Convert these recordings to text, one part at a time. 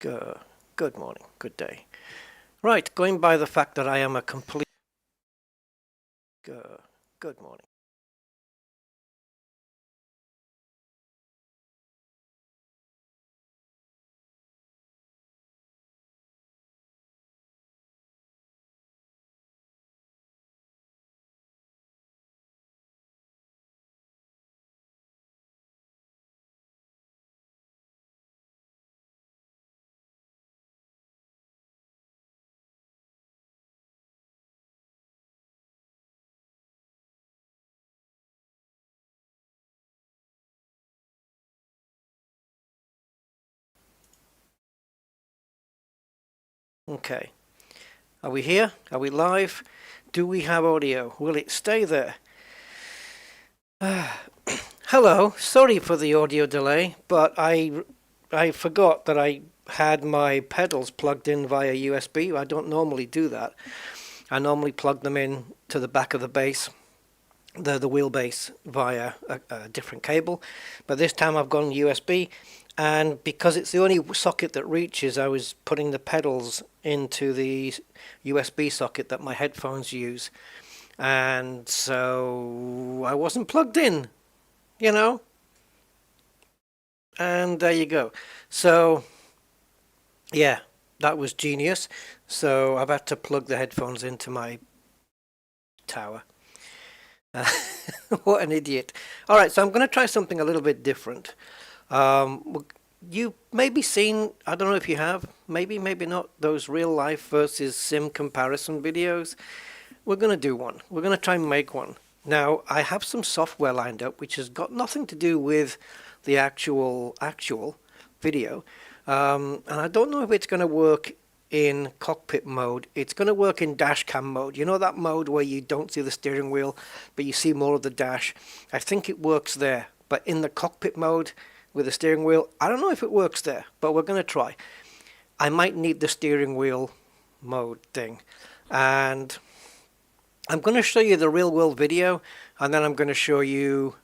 Good morning, good day. Right, going by the fact that I am a complete... Good morning. Okay, are we here? Are we live? Do we have audio? Will it stay there? Hello, sorry for the audio delay, but I forgot that I had my pedals plugged in via USB. I don't normally do that. I normally plug them in to the back of the bass, the wheelbase, via a different cable, but this time I've gone USB, and because it's the only socket that reaches, I was putting the pedals into the USB socket that my headphones use, and so I wasn't plugged in, you know, and there you go. So yeah, that was genius. So I've had to plug the headphones into my tower. What an idiot. All right, so I'm going to try something a little bit different. You maybe seen, I don't know if you have, maybe not, those real life versus sim comparison videos. We're going to do one. We're going to try and make one. Now, I have some software lined up which has got nothing to do with the actual video. And I don't know if it's going to work in cockpit mode. It's going to work in dash cam mode. You know that mode where you don't see the steering wheel, but you see more of the dash? I think it works there. But in the cockpit mode with the steering wheel, I don't know if it works there, but we're going to try. I might need the steering wheel mode thing. And I'm going to show you the real world video, and then I'm going to show you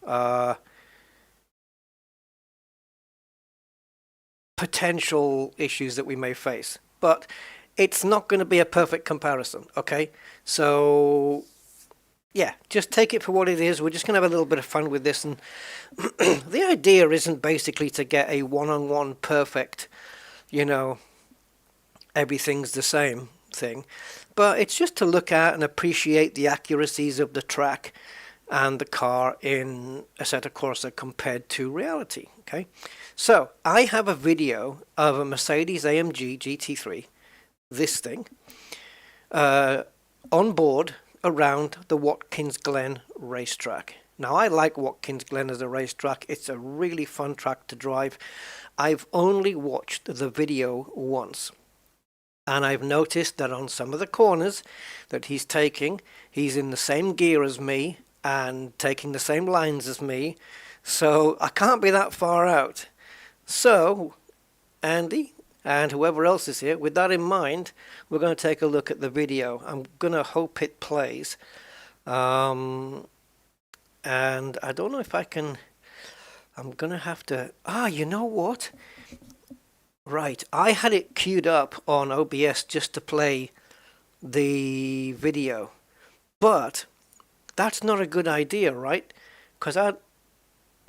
potential issues that we may face. But it's not going to be a perfect comparison, okay? So yeah, just take it for what it is. We're just going to have a little bit of fun with this, and the idea isn't basically to get a one-on-one perfect, you know, everything's the same thing, but it's just to look at and appreciate the accuracies of the track and the car in Assetto Corsa compared to reality. Okay, so I have a video of a Mercedes AMG GT3, this thing, on board around the Watkins Glen racetrack. Now, I like Watkins Glen as a racetrack. It's a really fun track to drive. I've only watched the video once, and I've noticed that on some of the corners that he's taking, he's in the same gear as me and taking the same lines as me, so I can't be that far out. So Andy and whoever else is here, with that in mind, we're going to take a look at the video. I'm going to hope it plays, and I don't know if I can. I'm going to have to, you know what, right, I had it queued up on OBS just to play the video, but that's not a good idea, right? Because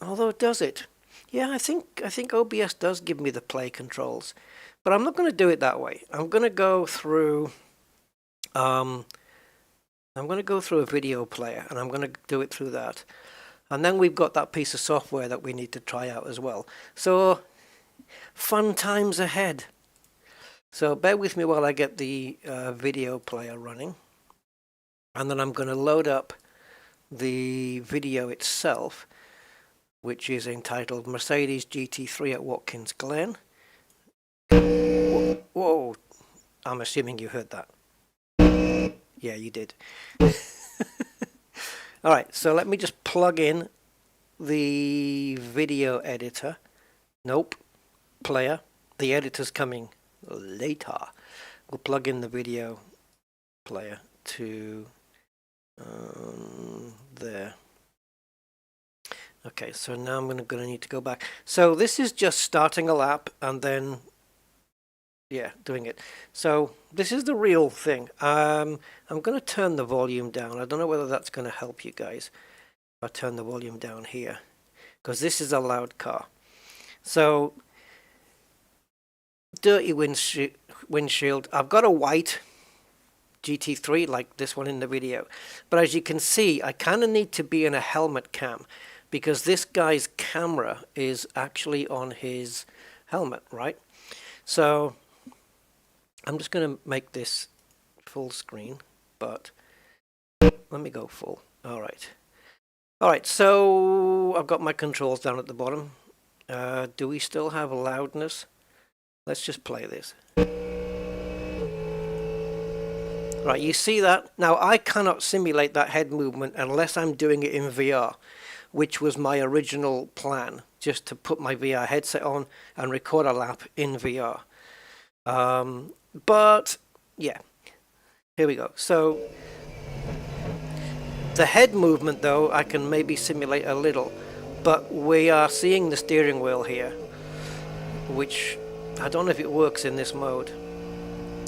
although does it? Yeah, I think OBS does give me the play controls, but I'm not going to do it that way. I'm going to go through a video player, and I'm going to do it through that. And then we've got that piece of software that we need to try out as well. So fun times ahead. So bear with me while I get the video player running, and then I'm going to load up the video itself, which is entitled Mercedes GT3 at Watkins Glen. Whoa, I'm assuming you heard that. Yeah, you did. Alright, so let me just plug in the video editor. Nope, player. The editor's coming later. We'll plug in the video player to there. Okay, so now I'm going to need to go back. So this is just starting a lap and then yeah, doing it. So this is the real thing. I'm going to turn the volume down. I don't know whether that's going to help you guys. I'll turn the volume down here because this is a loud car. So dirty windshield. I've got a white GT3 like this one in the video, but as you can see, I kind of need to be in a helmet cam because this guy's camera is actually on his helmet, right? So I'm just going to make this full screen, but let me go full. All right, so I've got my controls down at the bottom. Do we still have loudness? Let's just play this. Right, you see that? Now I cannot simulate that head movement unless I'm doing it in VR, which was my original plan, just to put my VR headset on and record a lap in VR. But yeah, here we go. So the head movement though, I can maybe simulate a little, but we are seeing the steering wheel here, which I don't know if it works in this mode.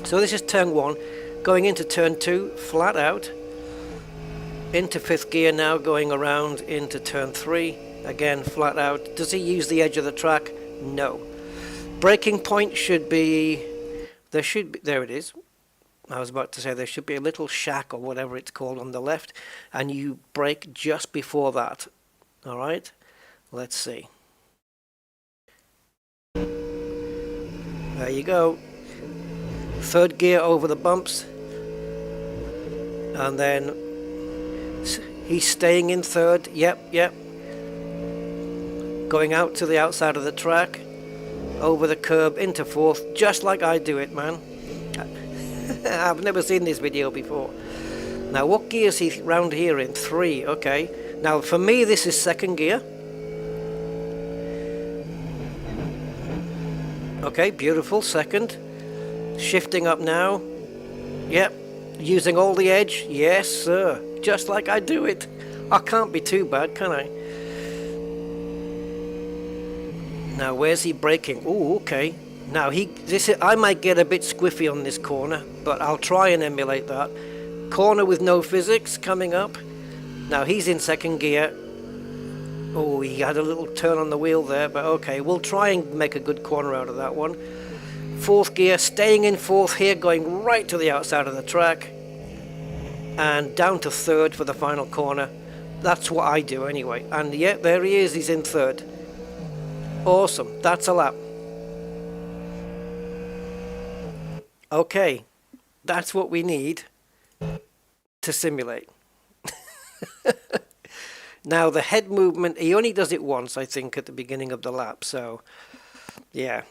So this is turn 1, going into turn 2, flat out, into 5th gear now, going around into turn 3, again flat out. Does he use the edge of the track? No. Braking point should be, there it is. I was about to say there should be a little shack or whatever it's called on the left, and you brake just before that. All right, let's see. There you go. 3rd gear over the bumps, and then he's staying in 3rd. Yep. Going out to the outside of the track, over the curb into 4th, just like I do it, man. I've never seen this video before. Now what gear is he round here in? 3, okay. Now for me this is 2nd gear. Okay, beautiful, 2nd. Shifting up now. Yep, using all the edge. Yes sir, just like I do it. I can't be too bad, can I? Now where's he braking? Oh, okay. Now I might get a bit squiffy on this corner, but I'll try and emulate that. Corner with no physics coming up. Now he's in 2nd gear. Oh, he had a little turn on the wheel there, but okay, we'll try and make a good corner out of that one. 4th gear, staying in 4th here, going right to the outside of the track, and down to 3rd for the final corner. That's what I do anyway. And yeah, there he is, he's in 3rd. Awesome, that's a lap. Okay, that's what we need to simulate. Now the head movement, he only does it once, I think, at the beginning of the lap. So yeah.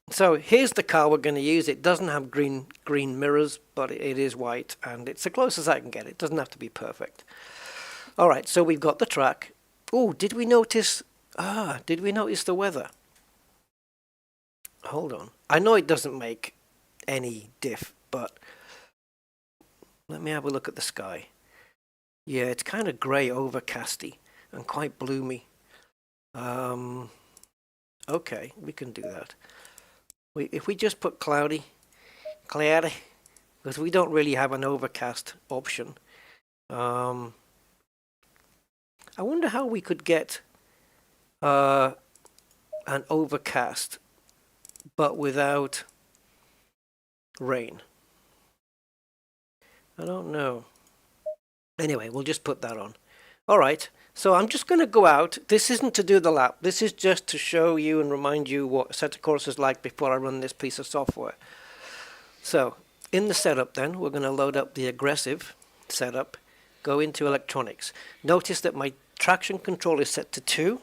So here's the car we're going to use. It doesn't have green mirrors, but it is white, and it's the closest I can get. It doesn't have to be perfect. All right, so we've got the track. Oh, did we notice the weather? Hold on. I know it doesn't make any diff, but let me have a look at the sky. Yeah, it's kind of grey, overcasty, and quite bloomy. Okay, we can do that. If we just put cloudy, because we don't really have an overcast option. I wonder how we could get an overcast, but without rain. I don't know. Anyway, we'll just put that on. All right, so I'm just going to go out. This isn't to do the lap. This is just to show you and remind you what Assetto Corsa is like before I run this piece of software. So, in the setup then, we're going to load up the aggressive setup, go into electronics. Notice that my traction control is set to 2,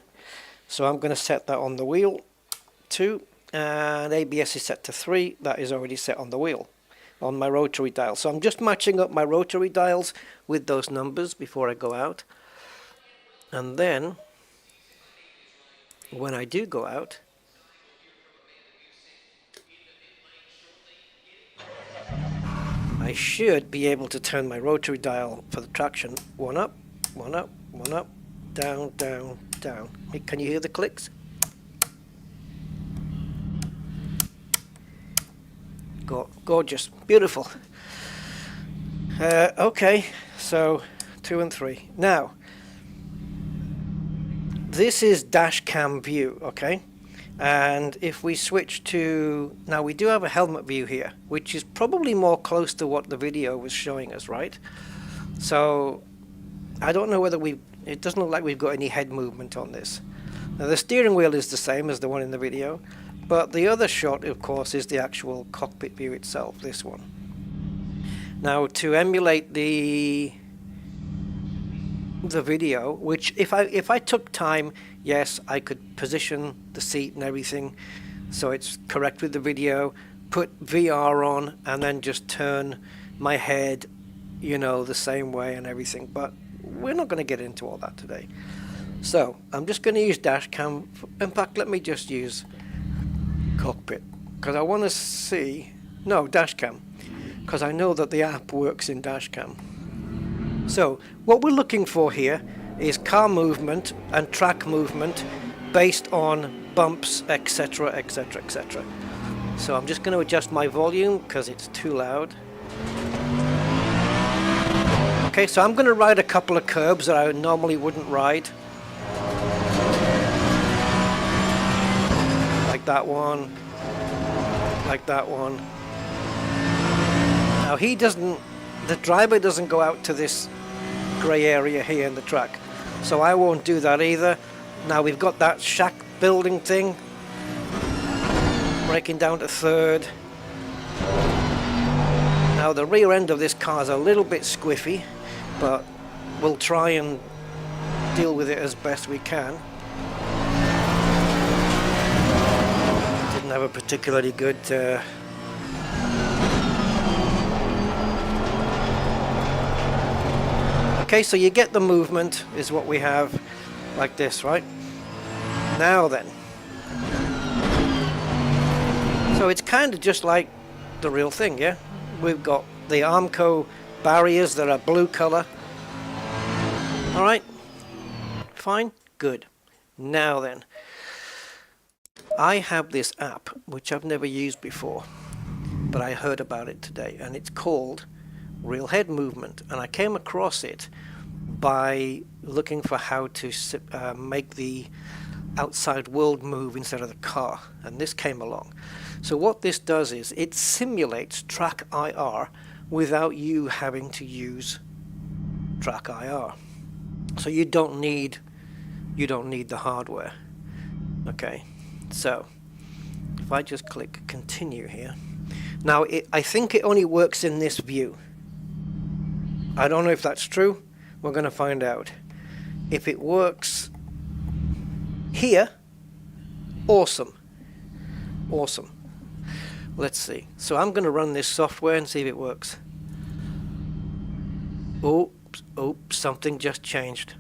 so I'm going to set that on the wheel, 2, and ABS is set to 3. That is already set on the wheel, on my rotary dial. So I'm just matching up my rotary dials with those numbers before I go out. And then, when I do go out, I should be able to turn my rotary dial for the traction 1 up, 1 up, 1 up, down, down, down. Can you hear the clicks? gorgeous, beautiful. Okay, so 2 and 3. Now, this is dash cam view, okay? And if we switch to, now we do have a helmet view here, which is probably more close to what the video was showing us, right? So I don't know whether it doesn't look like we've got any head movement on this. Now the steering wheel is the same as the one in the video, but the other shot, of course, is the actual cockpit view itself, this one. Now to emulate the video, which if I took time, yes, I could position the seat and everything so it's correct with the video, put VR on, and then just turn my head, you know, the same way and everything, but we're not going to get into all that today. So I'm just going to use dash cam. In fact, let me just use cockpit, because I want to see, no, dash cam, because I know that the app works in dash cam. So what we're looking for here is car movement and track movement based on bumps, etc, etc, etc. So I'm just going to adjust my volume because it's too loud. Okay, so I'm going to ride a couple of curbs that I normally wouldn't ride. Like that one, like that one. Now the driver doesn't go out to this grey area here in the track, so I won't do that either. Now we've got that shack building thing breaking down to third. Now the rear end of this car is a little bit squiffy, but we'll try and deal with it as best we can. Didn't have a particularly good okay, so you get the movement is what we have, like this, right? Now then, so it's kind of just like the real thing, yeah? We've got the Armco barriers that are blue color. All right, fine, good. Now then, I have this app which I've never used before, but I heard about it today, and it's called Real Head Movement, and I came across it by looking for how to make the outside world move instead of the car, and this came along. So what this does is it simulates track IR without you having to use track IR. So you don't need the hardware. Okay, so if I just click continue here, now I think it only works in this view. I don't know if that's true. We're going to find out. If it works here, awesome. Awesome. Let's see. So I'm going to run this software and see if it works. Oops, something just changed.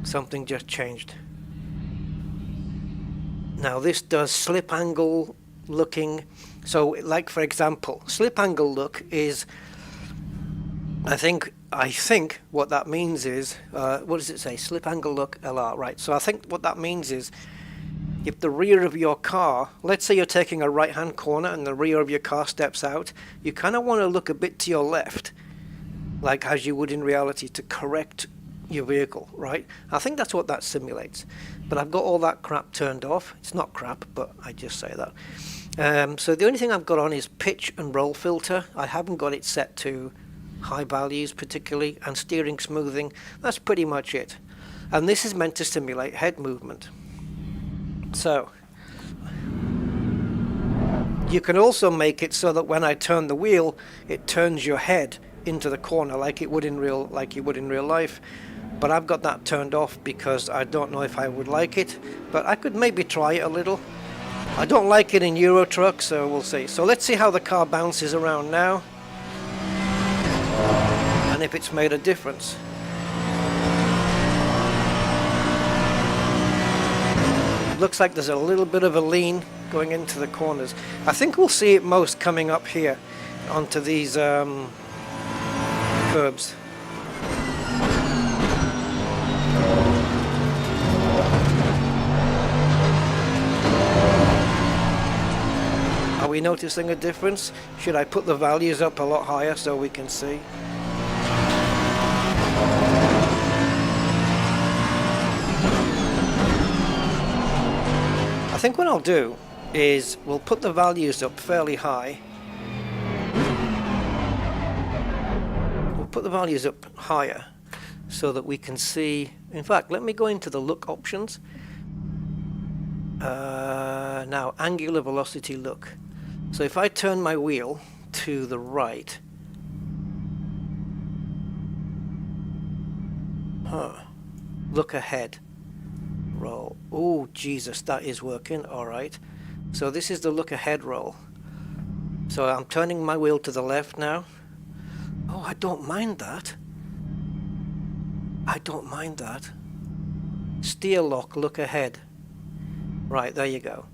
Something just changed. Now this does slip angle looking. So like for example, slip angle look is, I think what that means is, what does it say? Slip angle look LR, right? So I think what that means is, if the rear of your car, let's say you're taking a right-hand corner and the rear of your car steps out, you kind of want to look a bit to your left, like as you would in reality, to correct your vehicle, right? I think that's what that simulates. But I've got all that crap turned off. It's not crap, but I just say that. So the only thing I've got on is pitch and roll filter. I haven't got it set to high values particularly, and steering smoothing. That's pretty much it. And this is meant to simulate head movement. So you can also make it so that when I turn the wheel, it turns your head into the corner like you would in real life. But I've got that turned off because I don't know if I would like it, but I could maybe try it a little. I don't like it in Euro Truck, so we'll see. So let's see how the car bounces around now, and if it's made a difference. Looks like there's a little bit of a lean going into the corners. I think we'll see it most coming up here onto these curbs. Are we we noticing a difference? Should I put the values up a lot higher so we can see? I think what I'll do is we'll put the values up fairly high. We'll put the values up higher so that we can see. In fact, let me go into the look options. Now, angular velocity look. So if I turn my wheel to the right, look ahead. Roll. Oh, Jesus, that is working. All right. So this is the look ahead roll. So I'm turning my wheel to the left now. Oh, I don't mind that. I don't mind that. Steer lock, look ahead. Right, there you go.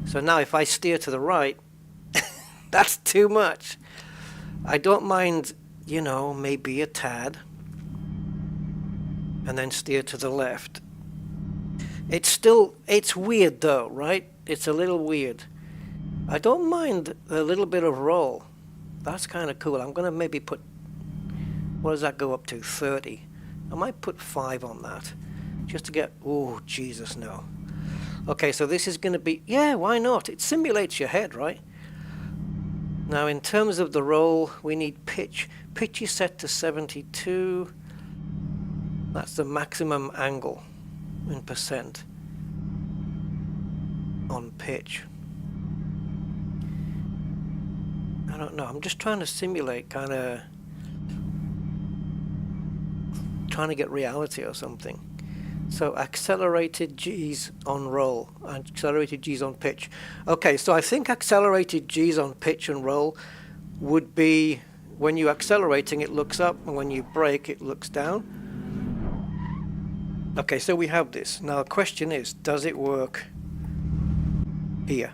So now if I steer to the right, that's too much. I don't mind, you know, maybe a tad. And then steer to the left. It's weird though, right? It's a little weird. I don't mind a little bit of roll. That's kind of cool. I'm going to maybe put, what does that go up to? 30. I might put 5 on that. Just to get, oh, Jesus, no. Okay, so this is going to be, yeah, why not? It simulates your head, right? Now, in terms of the roll, we need pitch. Pitch is set to 72. That's the maximum angle in percent on pitch. I don't know. I'm just trying to simulate, kind of trying to get reality or something. So accelerated G's on roll and accelerated G's on pitch. Okay, so I think accelerated G's on pitch and roll would be when you're accelerating it looks up and when you brake it looks down. Okay, so we have this. Now the question is, does it work here?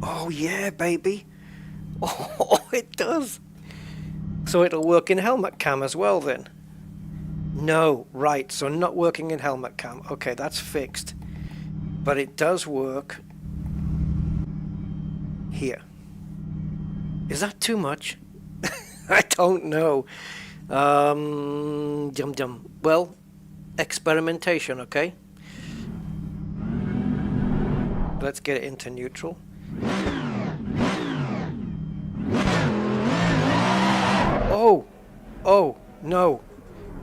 Oh yeah, baby. Oh, it does. So it'll work in helmet cam as well then. No, right, so not working in helmet cam. Okay, that's fixed. But it does work here. Is that too much? I don't know. Well, experimentation, okay? Let's get it into neutral. Oh, no.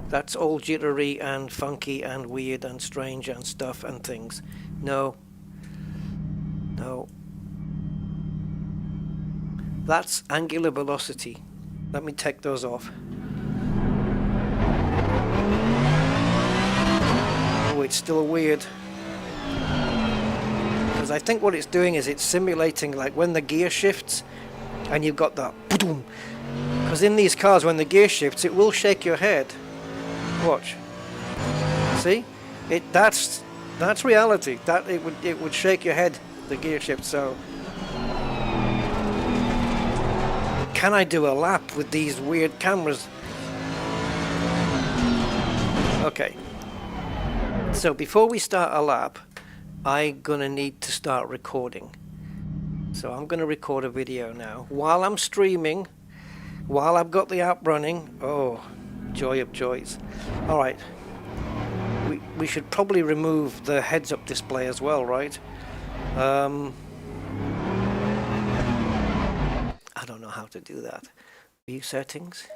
That's all jittery and funky and weird and strange and stuff and things. No. That's angular velocity. Let me take those off. Oh, it's still weird. Because I think what it's doing is it's simulating like when the gear shifts and you've got that boom. Because in these cars when the gear shifts it will shake your head. Watch. See? That's reality. That it would shake your head, the gear shift. So can I do a lap with these weird cameras? Okay. So before we start a lap, I'm gonna need to start recording. So I'm gonna record a video now while I'm streaming, while I've got the app running. Oh, joy of joys. Alright, we should probably remove the heads-up display as well, right? I don't know how to do that. View settings.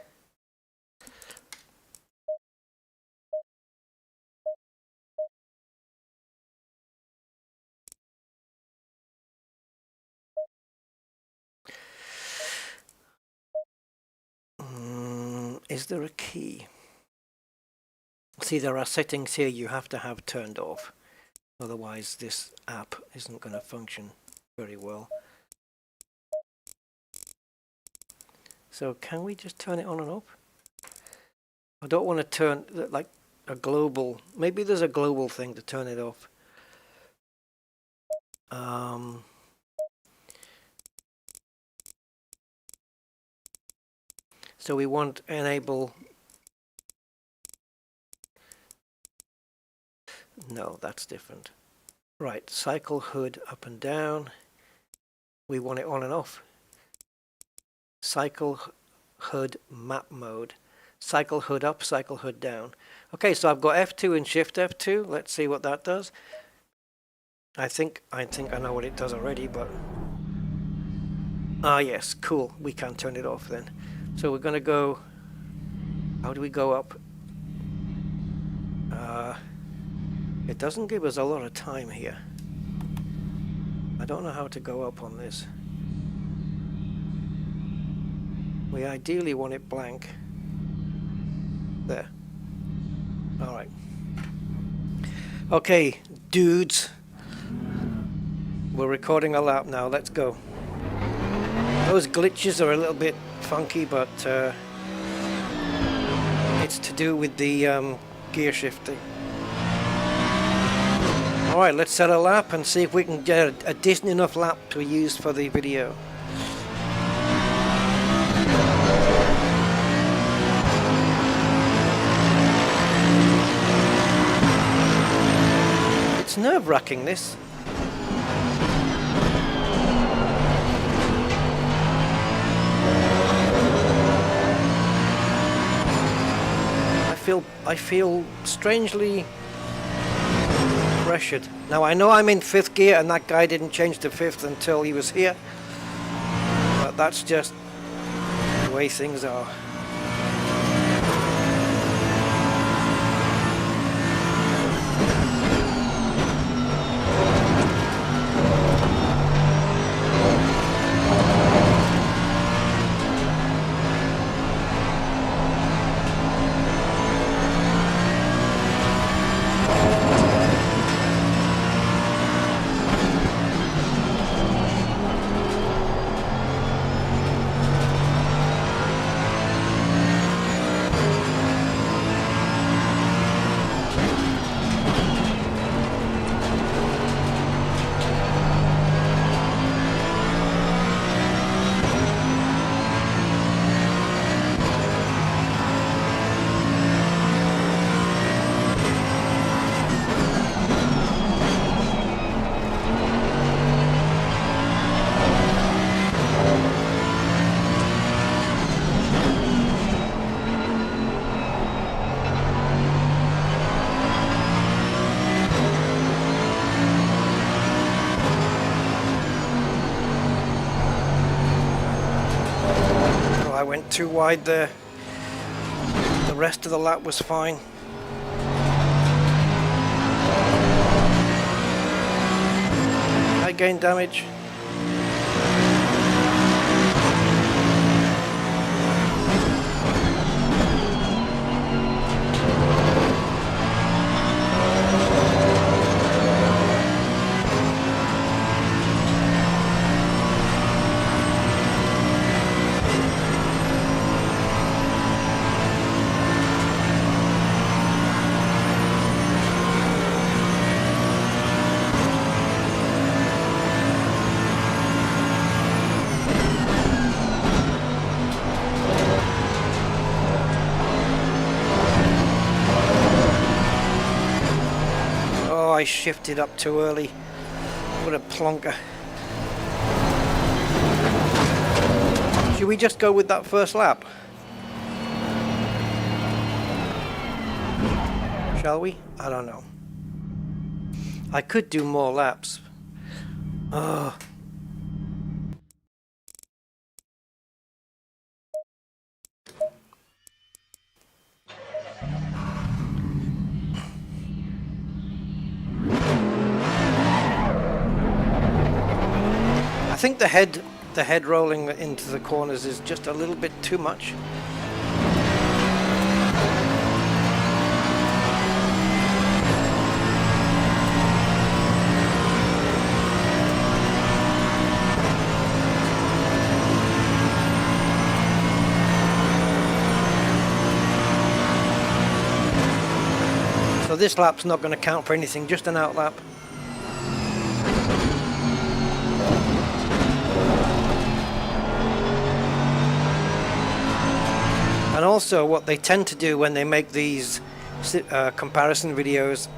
Is there a key? See, there are settings here you have to have turned off. Otherwise, this app isn't going to function very well. So, can we just turn it on and off? I don't want to turn, like, a global... Maybe there's a global thing to turn it off. So we want enable... No, that's different. Right, cycle hood up and down. we want it on and off. Cycle HUD map mode. Cycle HUD up, cycle HUD down. Okay, so I've got F2 and Shift F2. Let's see what that does. I think I know what it does already, but ah yes, cool. We can turn it off then. So we're gonna go. How do we go up? It doesn't give us a lot of time here. I don't know how to go up on this. We ideally want it blank. There. Alright. Okay, dudes. We're recording a lap now. Let's go. Those glitches are a little bit funky, but it's to do with the gear shifting. Alright, let's set a lap and see if we can get a decent enough lap to use for the video. It's nerve-wracking, this. I feel strangely pressured. Now I know I'm in 5th gear and that guy didn't change to 5th until he was here, but that's just the way things are. I went too wide there. The rest of the lap was fine. I gained damage. I shifted up too early. What a plonker. Should we just go with that first lap? Shall we? I don't know. I could do more laps. Oh. I think the head rolling into the corners is just a little bit too much. So this lap's not going to count for anything, just an out lap. And also what they tend to do when they make these comparison videos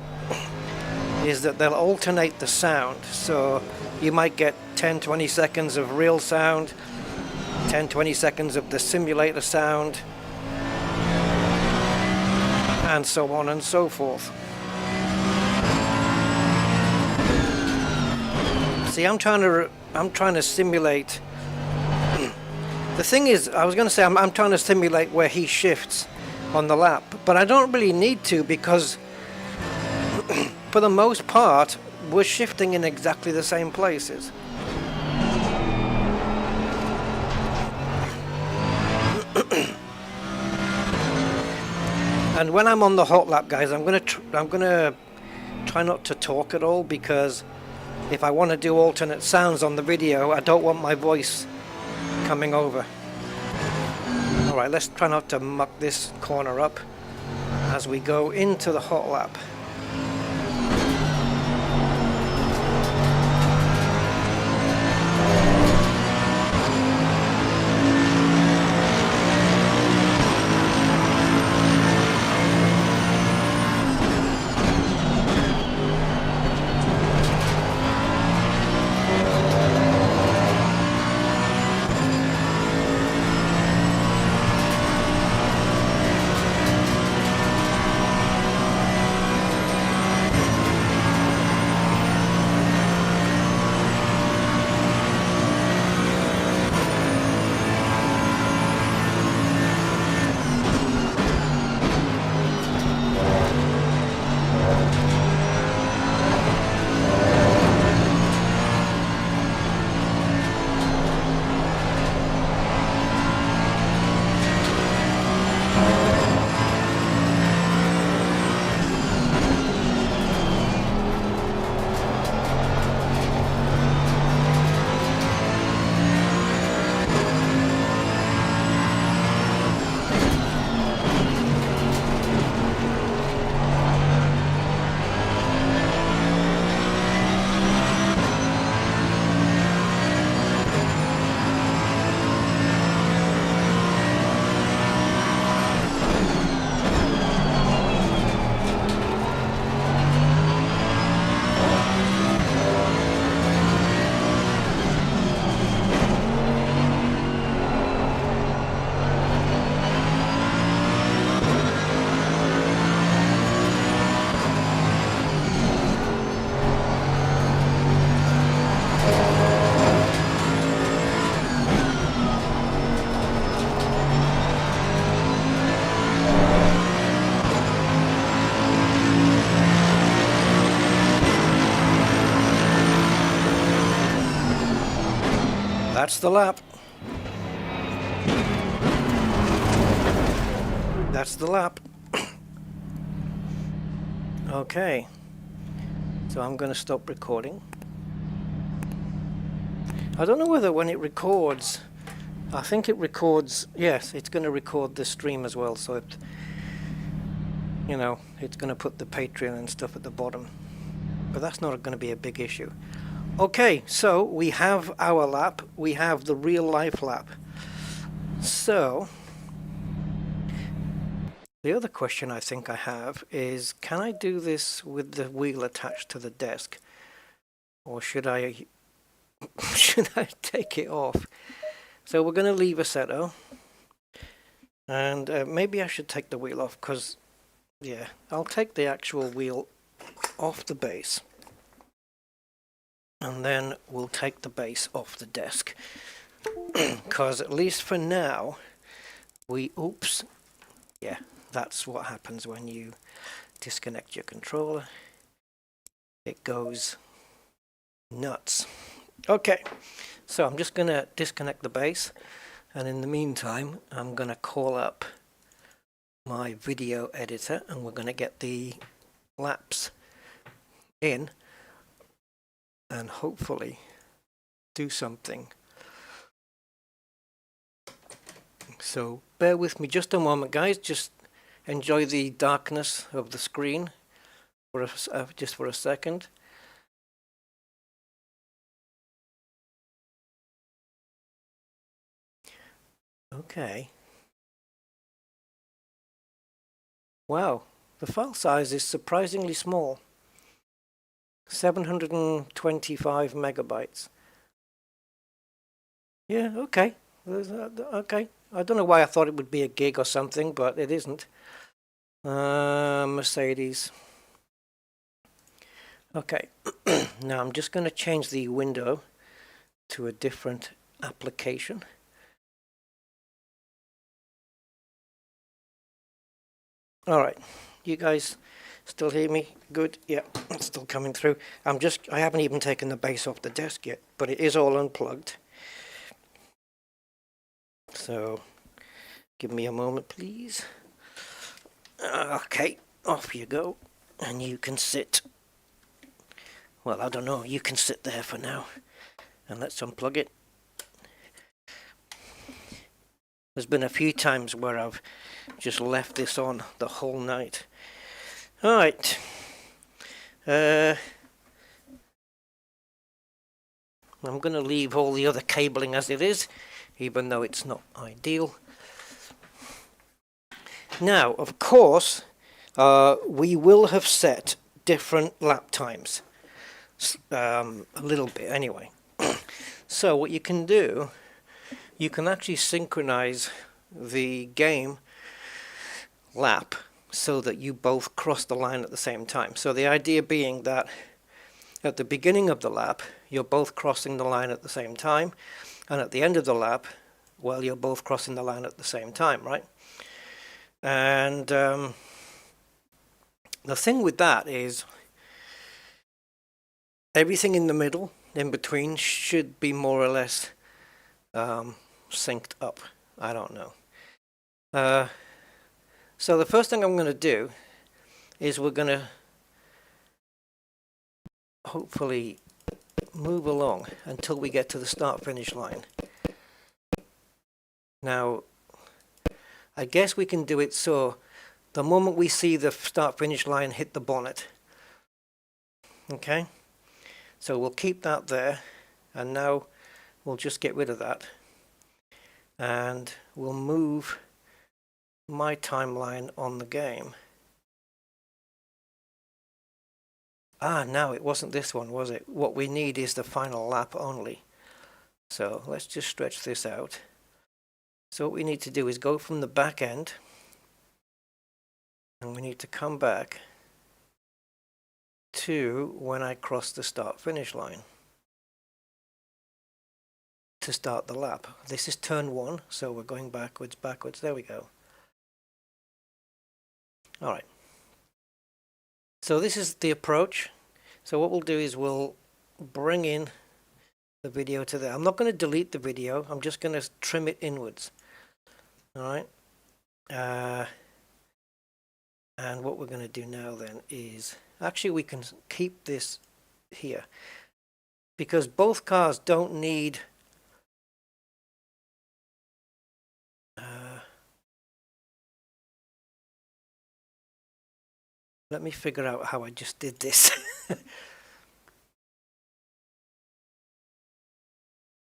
is that they'll alternate the sound. So you might get 10-20 seconds of real sound, 10-20 seconds of the simulator sound, and so on and so forth. See, I'm trying to simulate. The thing is, I was going to say I'm trying to simulate where he shifts on the lap, but I don't really need to, because for the most part we're shifting in exactly the same places. And when I'm on the hot lap, guys, I'm gonna try not to talk at all, because if I want to do alternate sounds on the video, I don't want my voice coming over. Alright, let's try not to muck this corner up as we go into the hot lap. That's the lap. That's the lap. Okay, so I'm going to stop recording. I don't know whether when it records, I think it records, yes, it's going to record the stream as well, so it, you know, it's going to put the Patreon and stuff at the bottom, but that's not going to be a big issue. Okay, so we have our lap, we have the real life lap. So the other question I think I have is, can I do this with the wheel attached to the desk, or should I take it off? So we're going to leave Assetto, and maybe I should take the wheel off, because yeah, I'll take the actual wheel off the base. And then we'll take the base off the desk, because at least for now, oops, yeah, that's what happens when you disconnect your controller. It goes nuts. Okay, so I'm just going to disconnect the base, and in the meantime, I'm going to call up my video editor, and we're going to get the laps in and hopefully do something. So bear with me just a moment, guys. Just enjoy the darkness of the screen for just for a second. Okay. Wow, the file size is surprisingly small. 725 megabytes. Yeah, okay. Okay. I don't know why I thought it would be a gig or something, but it isn't. Mercedes. Okay. Now I'm just going to change the window to a different application. All right. You guys still hear me? Good. Yeah, it's still coming through. I haven't even taken the base off the desk yet, but it is all unplugged. So give me a moment, please. Okay, off you go. And you can sit. Well, I don't know. You can sit there for now. And let's unplug it. There's been a few times where I've just left this on the whole night. All right. I'm going to leave all the other cabling as it is, even though it's not ideal. Now, of course, we will have set different lap times. A little bit anyway. So what you can do, you can actually synchronize the game lap so that you both cross the line at the same time. So the idea being that at the beginning of the lap, you're both crossing the line at the same time, and at the end of the lap, well, you're both crossing the line at the same time, right? And the thing with that is everything in the middle, in between, should be more or less synced up. I don't know. So the first thing I'm going to do is we're going to hopefully move along until we get to the start-finish line. Now, I guess we can do it so the moment we see the start-finish line hit the bonnet. Okay? So we'll keep that there, and now we'll just get rid of that. And we'll move my timeline on the game. No, it wasn't this one, was it? What we need is the final lap only. So let's just stretch this out. So what we need to do is go from the back end, and we need to come back to when I cross the start-finish line to start the lap. This is turn 1, so we're going backwards. There we go. All right. So this is the approach. So what we'll do is we'll bring in the video to there. I'm not going to delete the video. I'm just going to trim it inwards. All right. And what we're going to do now then is, actually we can keep this here because both cars don't need let me figure out how I just did this.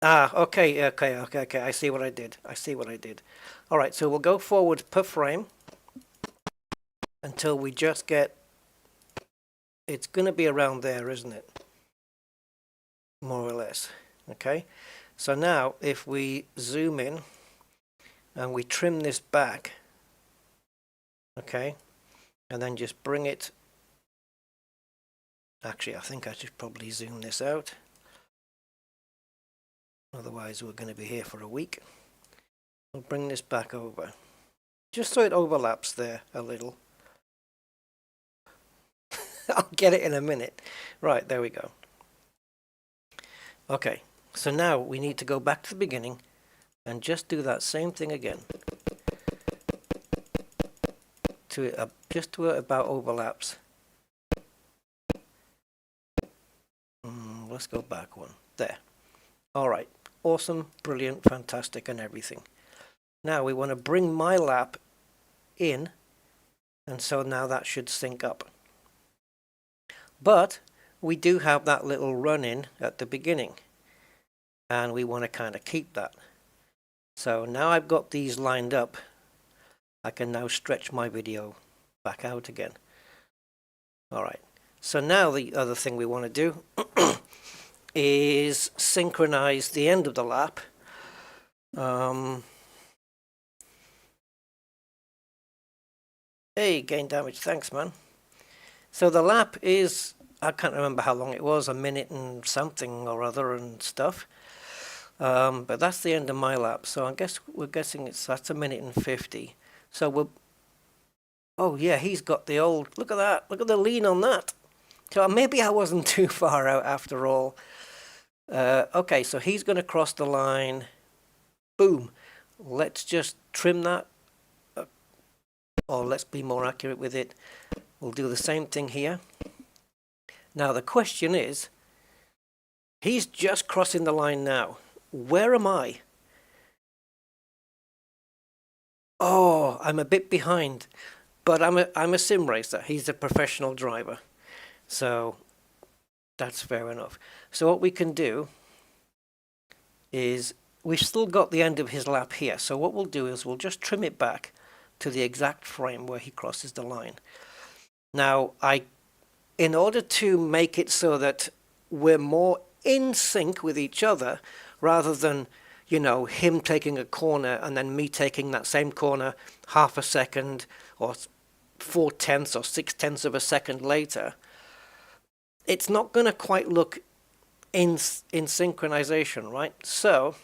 Okay. I see what I did. All right, so we'll go forward per frame until we just get, it's going to be around there, isn't it? More or less. Okay, so now if we zoom in and we trim this back, okay, and then just bring it, actually I think I should probably zoom this out, otherwise we're going to be here for a week. We'll bring this back over just so it overlaps there a little. I'll get it in a minute. Right, there we go. Okay, so now we need to go back to the beginning and just do that same thing again. Just to about overlaps. Let's go back one. There. Alright, awesome, brilliant, fantastic and everything. Now we want to bring my lap in, and so now that should sync up. But we do have that little run-in at the beginning, and we want to kind of keep that. So now I've got these lined up, I can now stretch my video back out again. Alright, So now the other thing we want to do is synchronize the end of the lap. Hey, gain damage, thanks man. So the lap is, I can't remember how long it was, a minute and something or other and stuff. But that's the end of my lap, so I guess we're guessing that's a minute and 50. So we're, oh yeah, he's got the old, look at that, look at the lean on that. So maybe I wasn't too far out after all. Okay, so he's going to cross the line. Boom. Let's just trim that. Or let's be more accurate with it. We'll do the same thing here. Now the question is, he's just crossing the line now. Where am I? Oh, I'm a bit behind. But I'm a sim racer. He's a professional driver. So that's fair enough. So what we can do is we've still got the end of his lap here. So what we'll do is we'll just trim it back to the exact frame where he crosses the line. Now, in order to make it so that we're more in sync with each other, rather than, you know, him taking a corner and then me taking that same corner half a second or 4/10 or 6/10 of a second later, it's not going to quite look in synchronization, right? So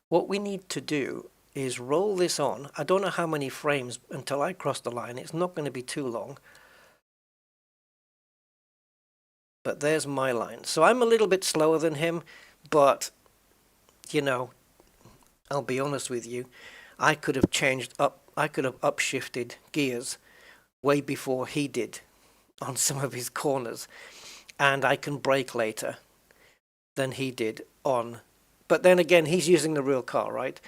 what we need to do is roll this on. I don't know how many frames until I cross the line. It's not going to be too long. But there's my line. So I'm a little bit slower than him, but, you know, I'll be honest with you. I could have upshifted gears way before he did on some of his corners. And I can brake later than he did on. But then again, he's using the real car, right?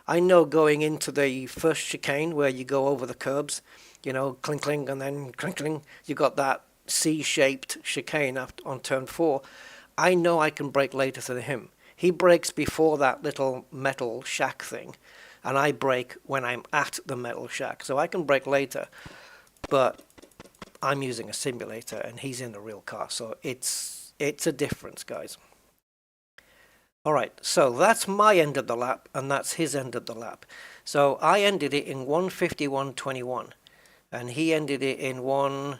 I know going into the first chicane where you go over the curbs, you know, clink, and then clink, you got that C-shaped chicane on turn 4. I know I can brake later than him. He brakes before that little metal shack thing, and I brake when I'm at the metal shack. So I can brake later, but I'm using a simulator and he's in a real car. So it's a difference, guys. All right, so that's my end of the lap, and that's his end of the lap. So I ended it in 1:51.21, and he ended it in oh,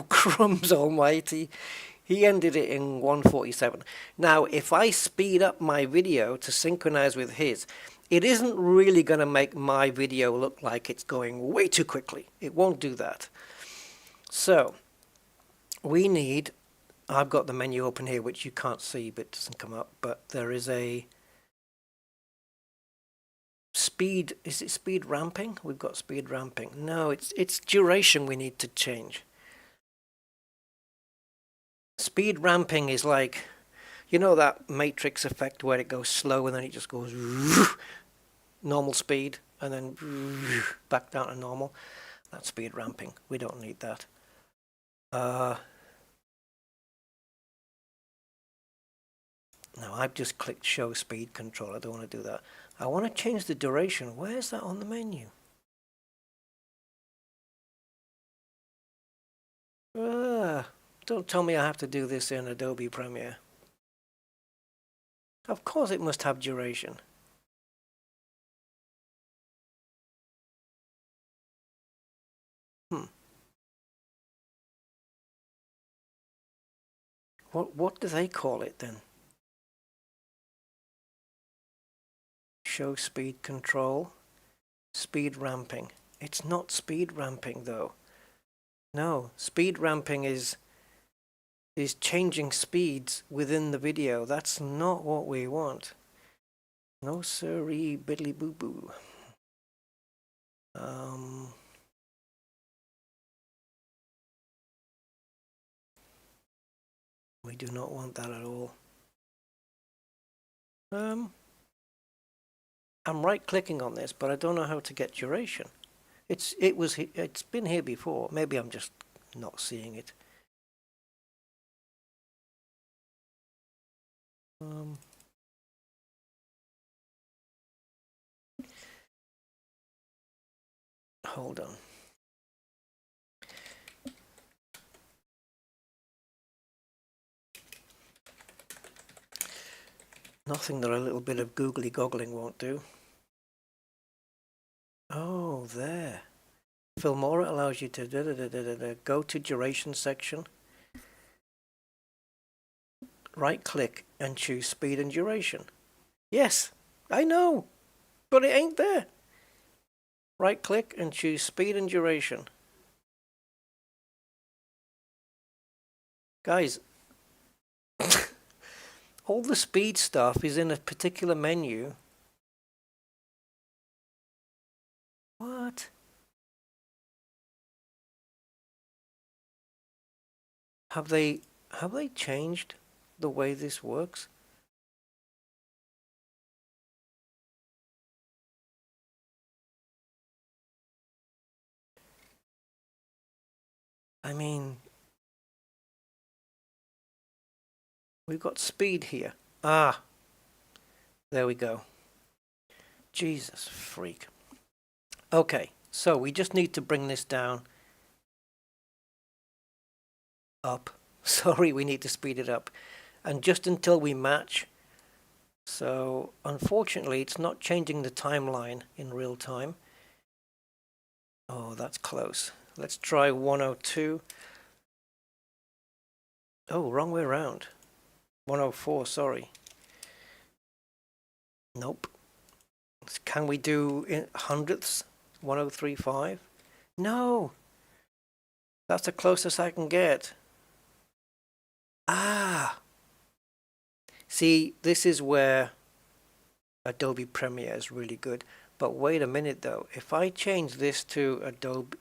crumbs almighty. He ended it in 1:47. Now, if I speed up my video to synchronize with his, it isn't really going to make my video look like it's going way too quickly. It won't do that. So, we need... I've got the menu open here, which you can't see, but it doesn't come up. But there is a speed. Is it speed ramping? We've got speed ramping. No, it's duration we need to change. Speed ramping is like, you know that Matrix effect where it goes slow and then it just goes normal speed and then back down to normal. That's speed ramping. We don't need that. Now I've just clicked show speed control. I don't want to do that. I want to change the duration. Where's that on the menu? Don't tell me I have to do this in Adobe Premiere. Of course it must have duration. What do they call it then? Show speed control, speed ramping. It's not speed ramping though. No, speed ramping is changing speeds within the video. That's not what we want. No siree, biddly boo boo. We do not want that at all. I'm right clicking on this, but I don't know how to get duration. It's been here before. Maybe I'm just not seeing it. Hold on. Nothing that a little bit of googly goggling won't do. Oh, there. Filmora allows you to go to duration section, right click and choose speed and duration. Yes, I know, but it ain't there. Right click and choose speed and duration. Guys, all the speed stuff is in a particular menu. What? Have they changed the way this works? I mean, we've got speed here. Ah, there we go. Jesus freak. Okay, so we just need to bring this down. Up. Sorry, we need to speed it up. And just until we match. So, unfortunately, it's not changing the timeline in real time. Oh, that's close. Let's try 102. Oh, wrong way around. 104, sorry. Nope. Can we do in hundredths? 1035? No! That's the closest I can get. Ah! See, this is where Adobe Premiere is really good. But wait a minute though. If I change this to Adobe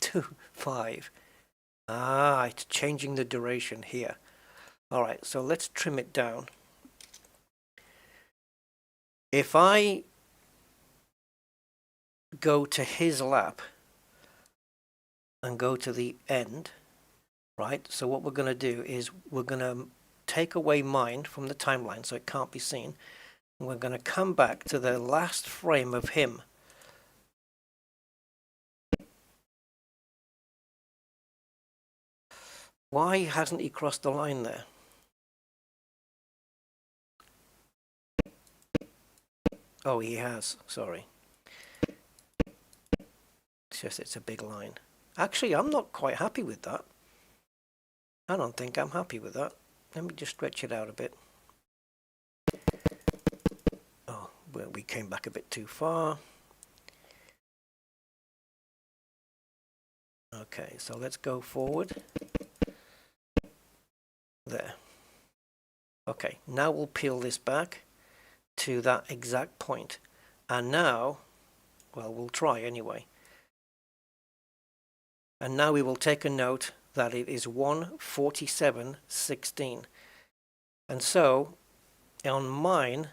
to 5, it's changing the duration here. Alright, so let's trim it down. If I go to his lap and go to the end, right? So what we're going to do is we're going to take away mine from the timeline so it can't be seen. And we're going to come back to the last frame of him. Why hasn't he crossed the line there? Oh, he has. Sorry. It's just it's a big line. Actually, I'm not quite happy with that. I don't think I'm happy with that. Let me just stretch it out a bit. Oh, well, we came back a bit too far. Okay, so let's go forward. There. Okay, now we'll peel this back to that exact point. And now, well, we'll try anyway. And now we will take a note that it is 1:47:16. And so, on mine,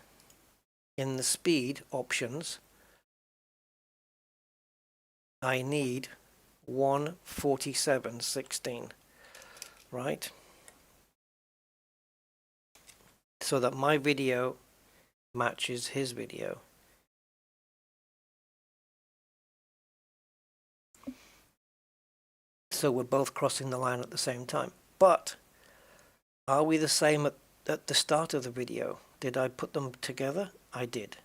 in the speed options, I need 1:47:16, right? So that my video matches his video. So we're both crossing the line at the same time. But are we the same at the start of the video? Did I put them together? I did.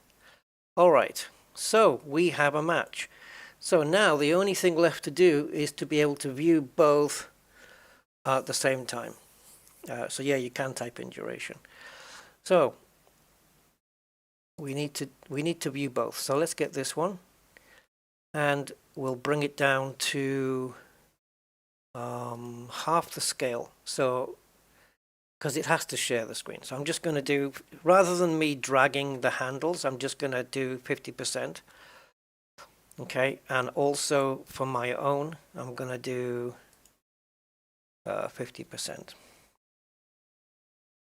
All right, so we have a match. So now the only thing left to do is to be able to view both at the same time. So yeah, you can type in duration. So we need to view both. So let's get this one, and we'll bring it down to half the scale. So because it has to share the screen. So I'm just going to do, rather than me dragging the handles, I'm just going to do 50%. Okay, and also for my own, I'm going to do 50%.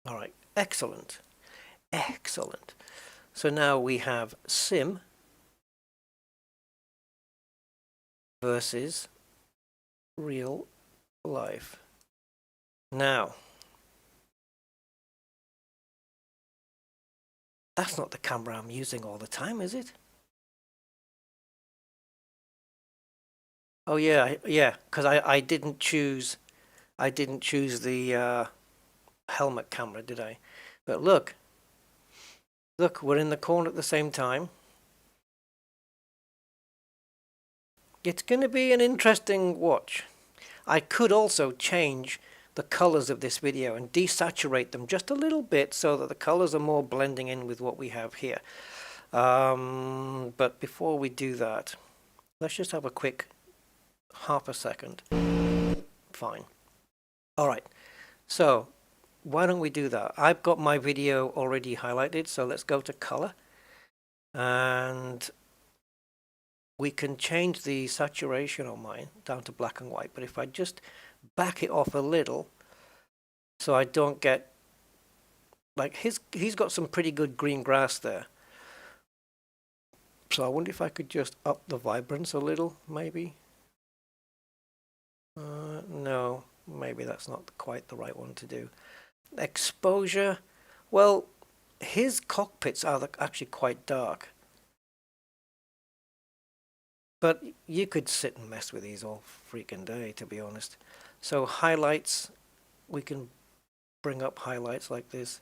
All right, excellent. Excellent. So now we have sim versus real life. Now, that's not the camera I'm using all the time, is it? Oh yeah, yeah, because I didn't choose the helmet camera, did I? But look, Look, we're in the corner at the same time. It's going to be an interesting watch. I could also change the colors of this video and desaturate them just a little bit so that the colors are more blending in with what we have here. But before we do that, let's just have a quick half a second. Fine. All right. So why don't we do that? I've got my video already highlighted, so let's go to color. And we can change the saturation on mine down to black and white. But if I just back it off a little, so I don't get, like, he's got some pretty good green grass there. So I wonder if I could just up the vibrance a little, maybe. No, maybe that's not quite the right one to do. Exposure, well, his cockpits are actually quite dark. But you could sit and mess with these all freaking day, to be honest. So highlights, we can bring up highlights like this.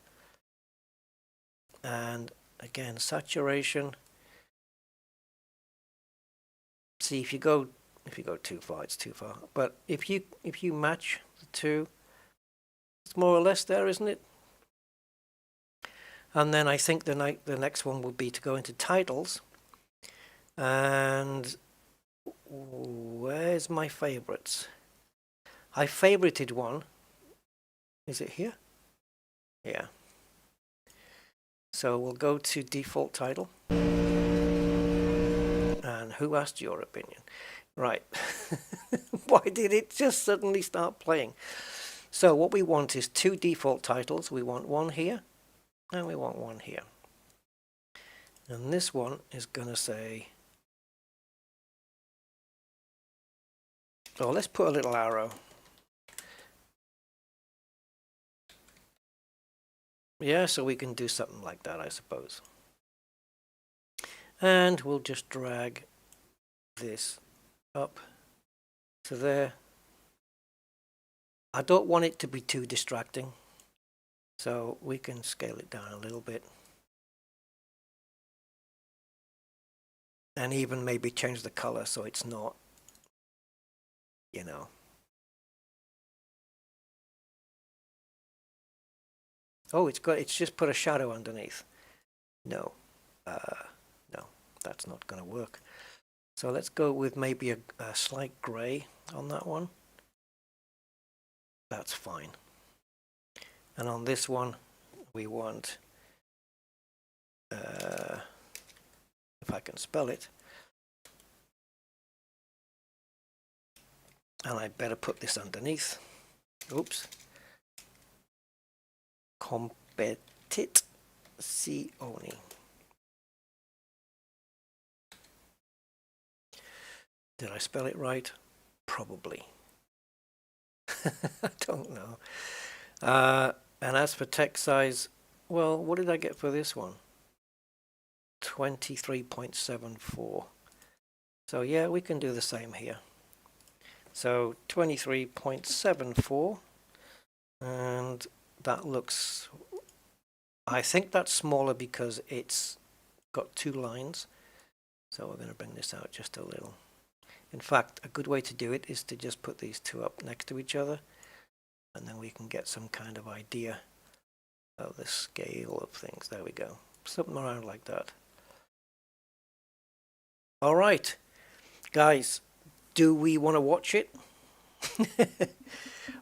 And again, saturation. See, if you go too far, it's too far. But if you match the two, it's more or less there, isn't it? And then I think the next one would be to go into titles. And where's my favorites? I favorited one. Is it here? Yeah. So we'll go to default title. And who asked your opinion? Right. Why did it just suddenly start playing? So what we want is two default titles. We want one here and we want one here. And this one is going to say, oh, let's put a little arrow. Yeah, so we can do something like that, I suppose. And we'll just drag this up to there. I don't want it to be too distracting, so we can scale it down a little bit. And even maybe change the color so it's not, you know. Oh, it's just put a shadow underneath. No, no, that's not going to work. So let's go with maybe a slight gray on that one. That's fine. And on this one, we want, if I can spell it, and I better put this underneath. Oops. Competitzione. Did I spell it right? Probably. I don't know. And as for text size, well, what did I get for this one? 23.74. So yeah, we can do the same here. So 23.74, and that looks, I think that's smaller because it's got two lines. So we're going to bring this out just a little. In fact, a good way to do it is to just put these two up next to each other, and then we can get some kind of idea of the scale of things. There we go. Something around like that. All right, guys, do we want to watch it?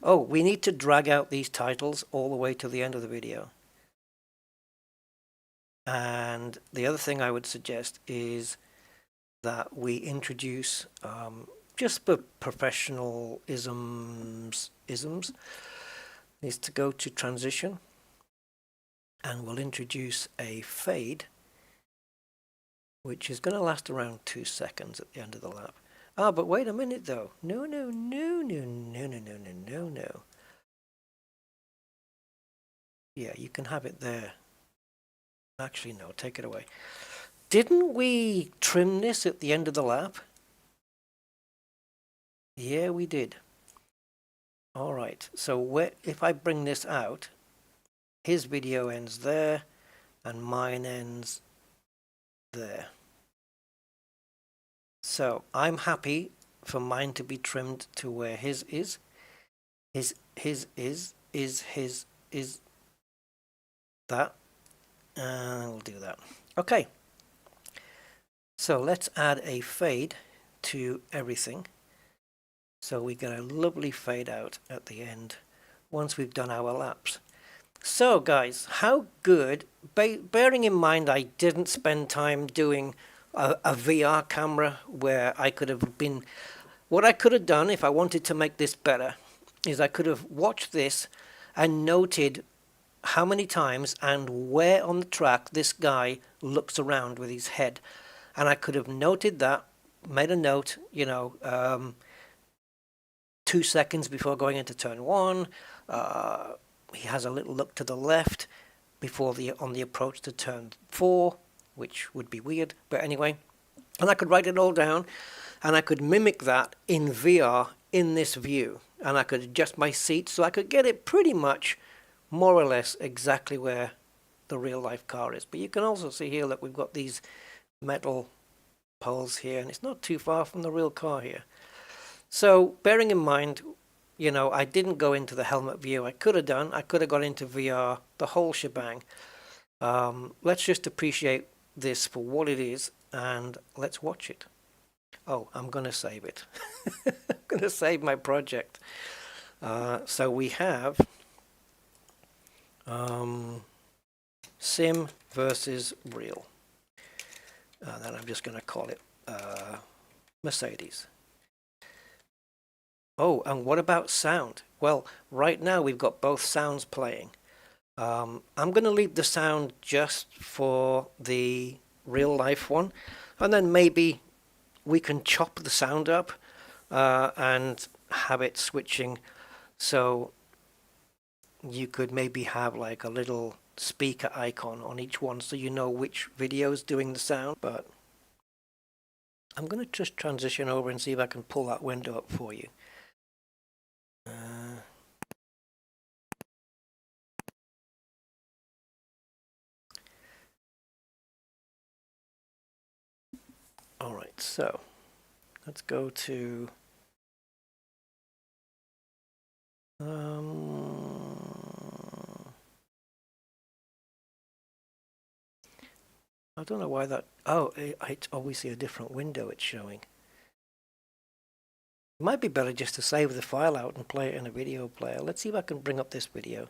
Oh, we need to drag out these titles all the way to the end of the video. And the other thing I would suggest is that we introduce, just for professional isms, is to go to transition, and we'll introduce a fade, which is going to last around 2 seconds at the end of the lap. Ah, but wait a minute though. No. Yeah, you can have it there. Actually, no, take it away. Didn't we trim this at the end of the lap? Yeah, we did. All right, so if I bring this out, his video ends there, and mine ends there. So I'm happy for mine to be trimmed to where his is. His is that, and we'll do that. Okay, so let's add a fade to everything, so we get a lovely fade out at the end once we've done our laps. So guys, how good, bearing in mind I didn't spend time doing a VR camera where I could have been, what I could have done if I wanted to make this better is I could have watched this and noted how many times and where on the track this guy looks around with his head. And I could have noted that, made a note, 2 seconds before going into turn 1. He has a little look to the left before on the approach to turn 4, which would be weird, but anyway. And I could write it all down, and I could mimic that in VR in this view. And I could adjust my seat so I could get it pretty much more or less exactly where the real life car is. But you can also see here that we've got these metal poles here, and it's not too far from the real car here. So bearing in mind, I didn't go into the helmet view. I could have got into VR, the whole shebang. Let's just appreciate this for what it is, and let's watch it. Oh, I'm going to save it. I'm going to save my project. So we have sim versus real. Then I'm just going to call it Mercedes. Oh, and what about sound? Well, right now we've got both sounds playing. I'm going to leave the sound just for the real life one, and then maybe we can chop the sound up and have it switching, so you could maybe have like a little speaker icon on each one so you know which video is doing the sound. But I'm going to just transition over and see if I can pull that window up for you. Alright, so let's go to I don't know why that, it's obviously a different window it's showing. It might be better just to save the file out and play it in a video player. Let's see if I can bring up this video.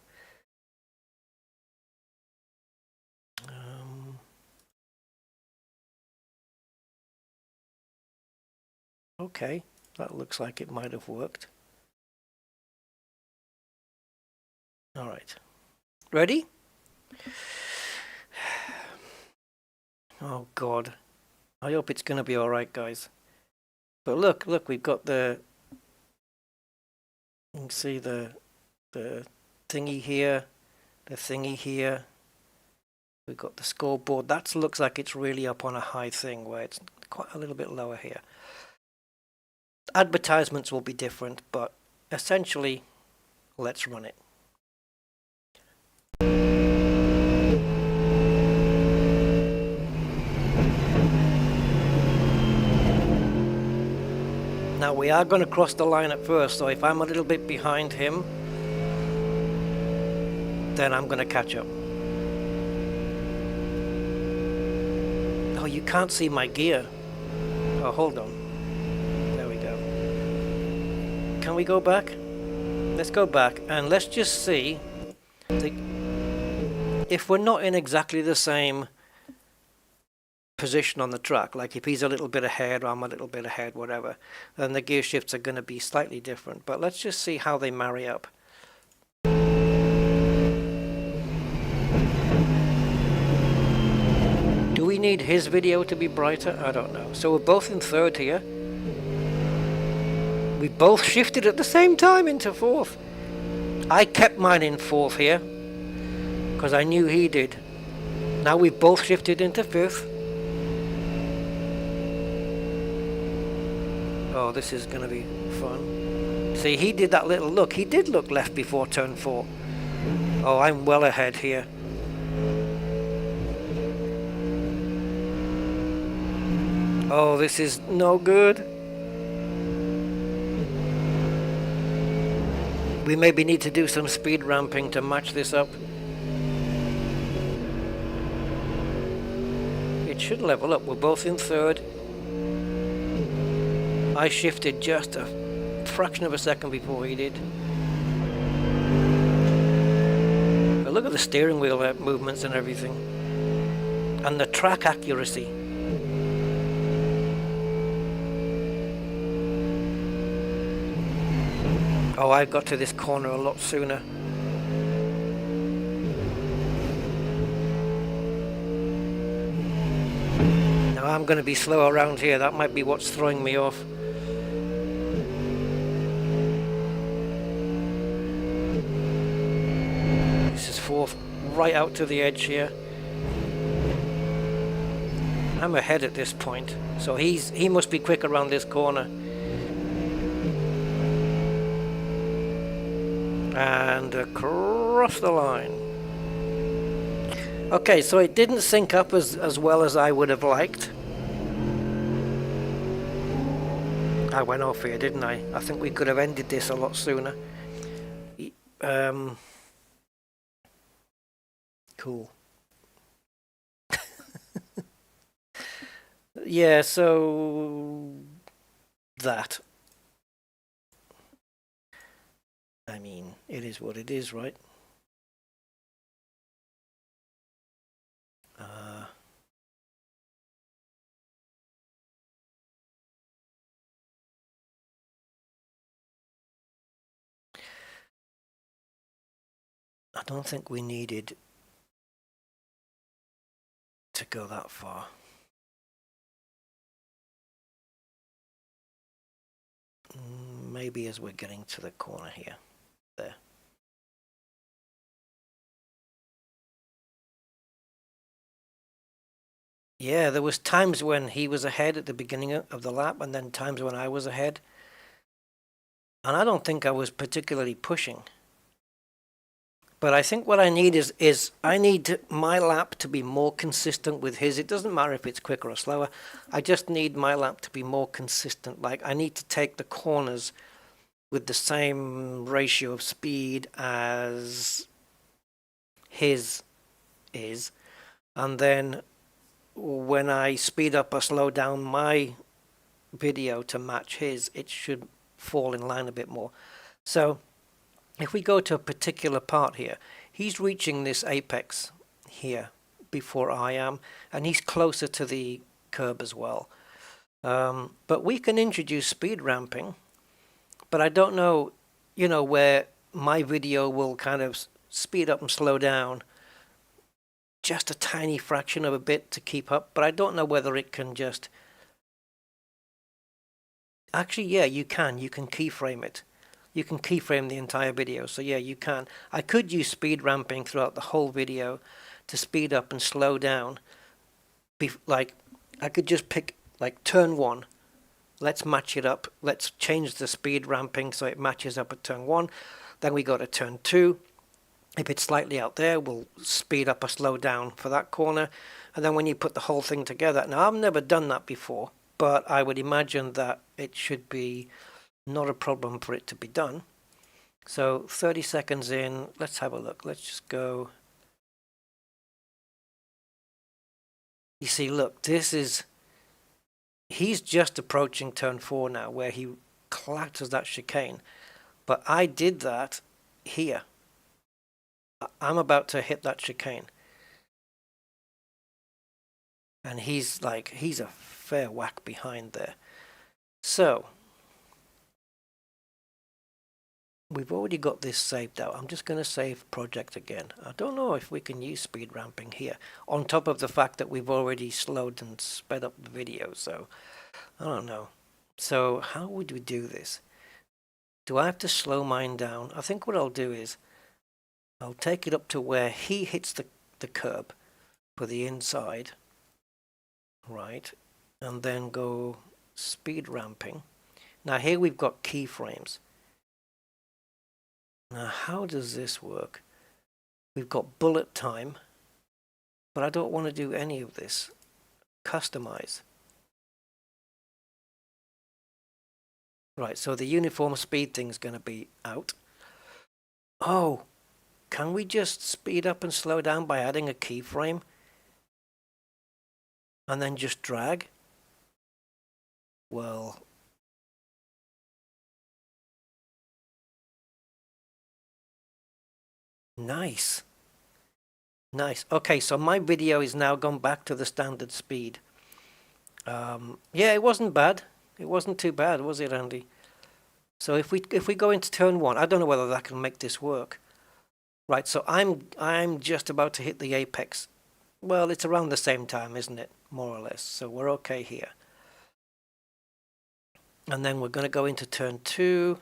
Okay, that looks like it might have worked. All right, ready? Oh God, I hope it's going to be all right, guys. But look, we've got you can see the thingy here, the thingy here. We've got the scoreboard. That looks like it's really up on a high thing, where it's quite a little bit lower here. Advertisements will be different, but essentially, let's run it. Now we are going to cross the line at first, so if I'm a little bit behind him, then I'm going to catch up. Oh, you can't see my gear. Oh, hold on. There we go. Can we go back? Let's go back and let's just see if we're not in exactly the same position on the track, like if he's a little bit ahead or I'm a little bit ahead, whatever, then the gear shifts are going to be slightly different. But let's just see how they marry up. Do we need his video to be brighter? I don't know. So we're both in third here. We both shifted at the same time into fourth. I kept mine in fourth here because I knew he did. Now we've both shifted into fifth. Oh, this is going to be fun. See, he did that little look. He did look left before turn 4. Oh, I'm well ahead here. Oh, this is no good. We maybe need to do some speed ramping to match this up. It should level up. We're both in third. I shifted just a fraction of a second before he did. But look at the steering wheel movements and everything. And the track accuracy. Oh, I got to this corner a lot sooner. Now I'm going to be slow around here. That might be what's throwing me off. This is fourth, right out to the edge here. I'm ahead at this point, so he must be quick around this corner. And across the line. Okay, so it didn't sync up as well as I would have liked. I went off here, didn't I? I think we could have ended this a lot sooner. Cool. Yeah, so that. I mean, it is what it is, right? I don't think we needed to go that far. Maybe as we're getting to the corner here. There. Yeah, there was times when he was ahead at the beginning of the lap, and then times when I was ahead. And I don't think I was particularly pushing. But I think what I need is I need my lap to be more consistent with his. It doesn't matter if it's quicker or slower. I just need my lap to be more consistent. Like, I need to take the corners with the same ratio of speed as his is. And then when I speed up or slow down my video to match his, it should fall in line a bit more. So if we go to a particular part here, he's reaching this apex here before I am, and he's closer to the curb as well. But we can introduce speed ramping, but I don't know, you know, where my video will kind of speed up and slow down just a tiny fraction of a bit to keep up, but I don't know whether it can just... Actually, yeah, you can keyframe it. You can keyframe the entire video, so yeah, you can. I could use speed ramping throughout the whole video to speed up and slow down. Like, I could just pick, like, turn 1. Let's match it up. Let's change the speed ramping so it matches up at turn 1. Then we go to turn 2. If it's slightly out there, we'll speed up or slow down for that corner. And then when you put the whole thing together... Now, I've never done that before, but I would imagine that it should be not a problem for it to be done. So 30 seconds in, let's have a look. Let's just go. You see, look, this is... He's just approaching turn 4 now, where he clatters that chicane. But I did that here. I'm about to hit that chicane. And he's a fair whack behind there. So, we've already got this saved out. I'm just going to save project again. I don't know if we can use speed ramping here, on top of the fact that we've already slowed and sped up the video. So, I don't know. So, how would we do this? Do I have to slow mine down? I think what I'll do is, I'll take it up to where he hits the curb for the inside, right, and then go speed ramping. Now here we've got keyframes. Now how does this work? We've got bullet time, but I don't want to do any of this. Customize. Right, so the uniform speed thing's going to be out. Oh, can we just speed up and slow down by adding a keyframe? And then just drag? Well, nice. Nice. Okay, so my video is now gone back to the standard speed. Yeah, it wasn't bad. It wasn't too bad, was it, Andy? So if we go into turn one, I don't know whether that can make this work. Right, so I'm just about to hit the apex. Well, it's around the same time, isn't it? More or less. So we're okay here. And then we're going to go into turn two.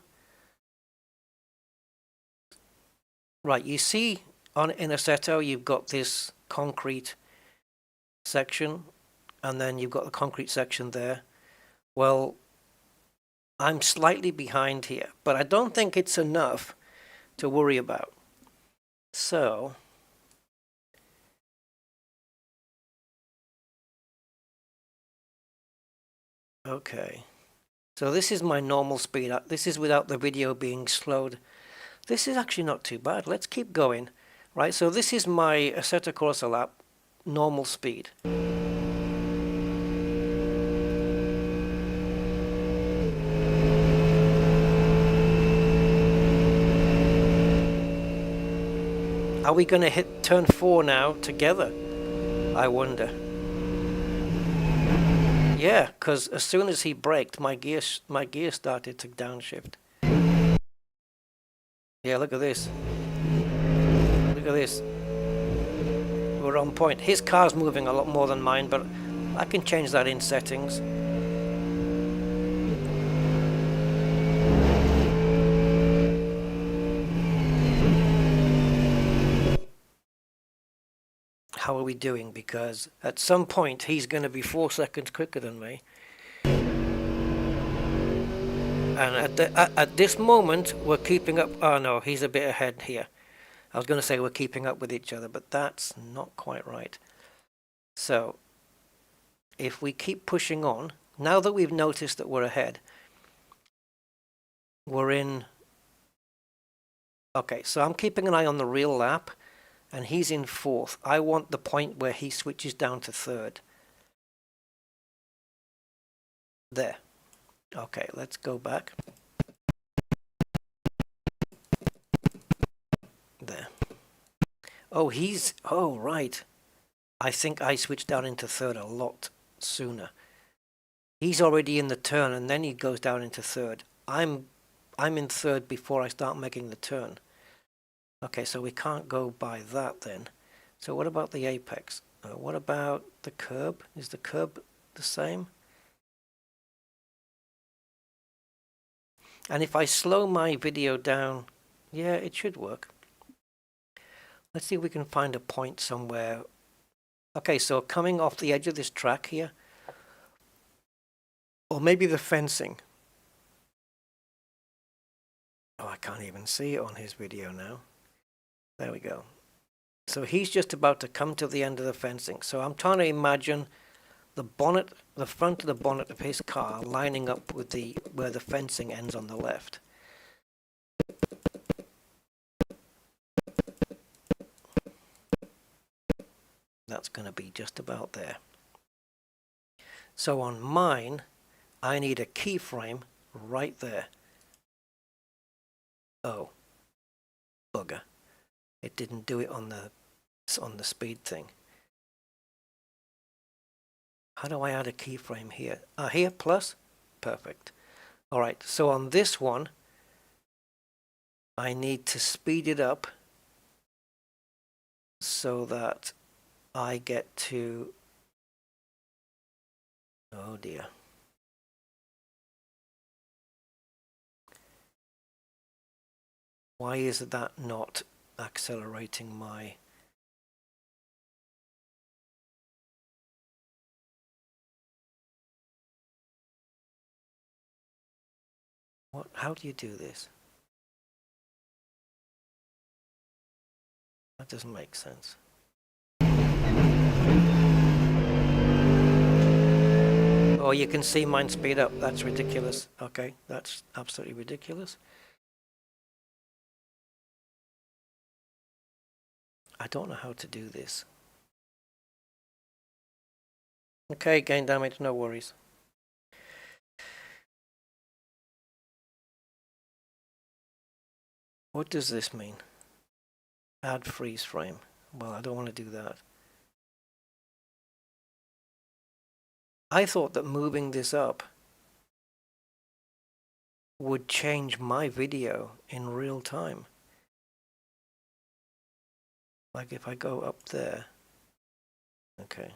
Right, you see in Assetto you've got this concrete section, and then you've got the concrete section there. Well, I'm slightly behind here, but I don't think it's enough to worry about. So okay, so this is my normal speed. This is without the video being slowed. This is actually not too bad. Let's keep going. Right, so this is my Assetto Corsa lap normal speed. Are we going to hit turn 4 now together? I wonder. Yeah, because as soon as he braked, my gear started to downshift. Yeah, look at this. Look at this. We're on point. His car's moving a lot more than mine, but I can change that in settings. How are we doing? Because at some point he's going to be 4 seconds quicker than me. And at this moment we're keeping up. Oh no, he's a bit ahead here. I was going to say we're keeping up with each other, but that's not quite right. So if we keep pushing on, now that we've noticed that we're ahead, we're in. Okay, so I'm keeping an eye on the real lap, and he's in 4th. I want the point where he switches down to 3rd. There. Okay, let's go back. There. Oh, oh, right. I think I switched down into 3rd a lot sooner. He's already in the turn, and then he goes down into 3rd. I'm in 3rd before I start making the turn. Okay, so we can't go by that then. So what about the apex? What about the curb? Is the curb the same? And if I slow my video down, yeah, it should work. Let's see if we can find a point somewhere. Okay, so coming off the edge of this track here, or maybe the fencing. Oh, I can't even see it on his video now. There we go. So he's just about to come to the end of the fencing. So I'm trying to imagine the bonnet, the front of the bonnet of his car lining up with where the fencing ends on the left. That's going to be just about there. So on mine, I need a keyframe right there. Oh, bugger. It didn't do it on the speed thing. How do I add a keyframe here? Here, plus? Perfect. Alright, so on this one, I need to speed it up so that I get to... Oh dear. Why is that not accelerating my... What? How do you do this? That doesn't make sense. Oh, you can see mine speed up. That's ridiculous. Okay, that's absolutely ridiculous. I don't know how to do this. Okay, gain damage, no worries. What does this mean? Add freeze frame. Well, I don't want to do that. I thought that moving this up would change my video in real time. Like if I go up there. Okay.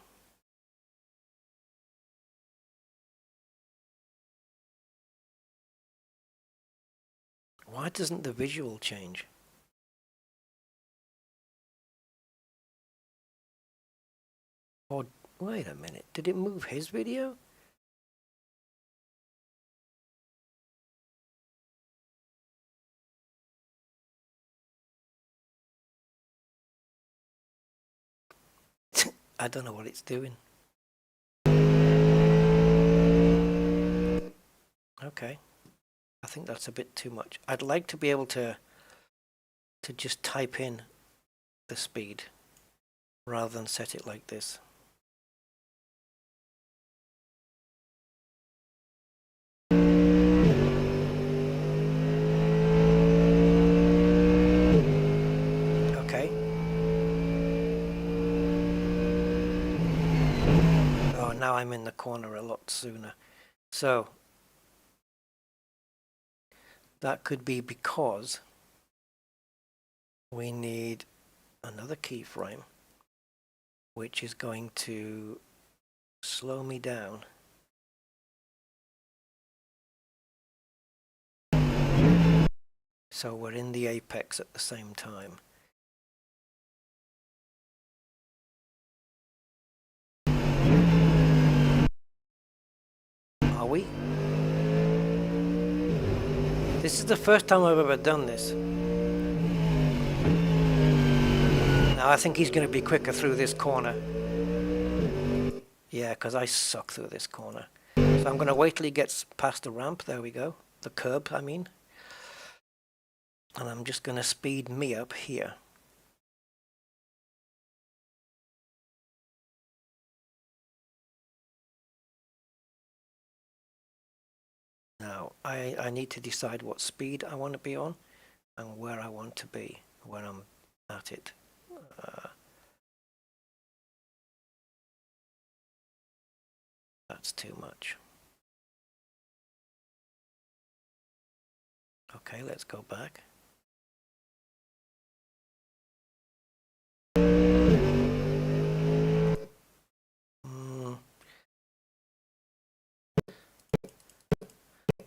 Why doesn't the visual change? Or wait a minute, did it move his video? I don't know what it's doing. Okay. I think that's a bit too much. I'd like to be able to just type in the speed rather than set it like this. Okay. Oh, now I'm in the corner a lot sooner. So that could be because we need another keyframe, which is going to slow me down. So we're in the apex at the same time. Are we? This is the first time I've ever done this. Now I think he's going to be quicker through this corner. Yeah, because I suck through this corner. So I'm going to wait till he gets past the ramp. There we go. The curb, I mean. And I'm just going to speed me up here. Now, I need to decide what speed I want to be on and where I want to be when I'm at it. That's too much. Okay, let's go back.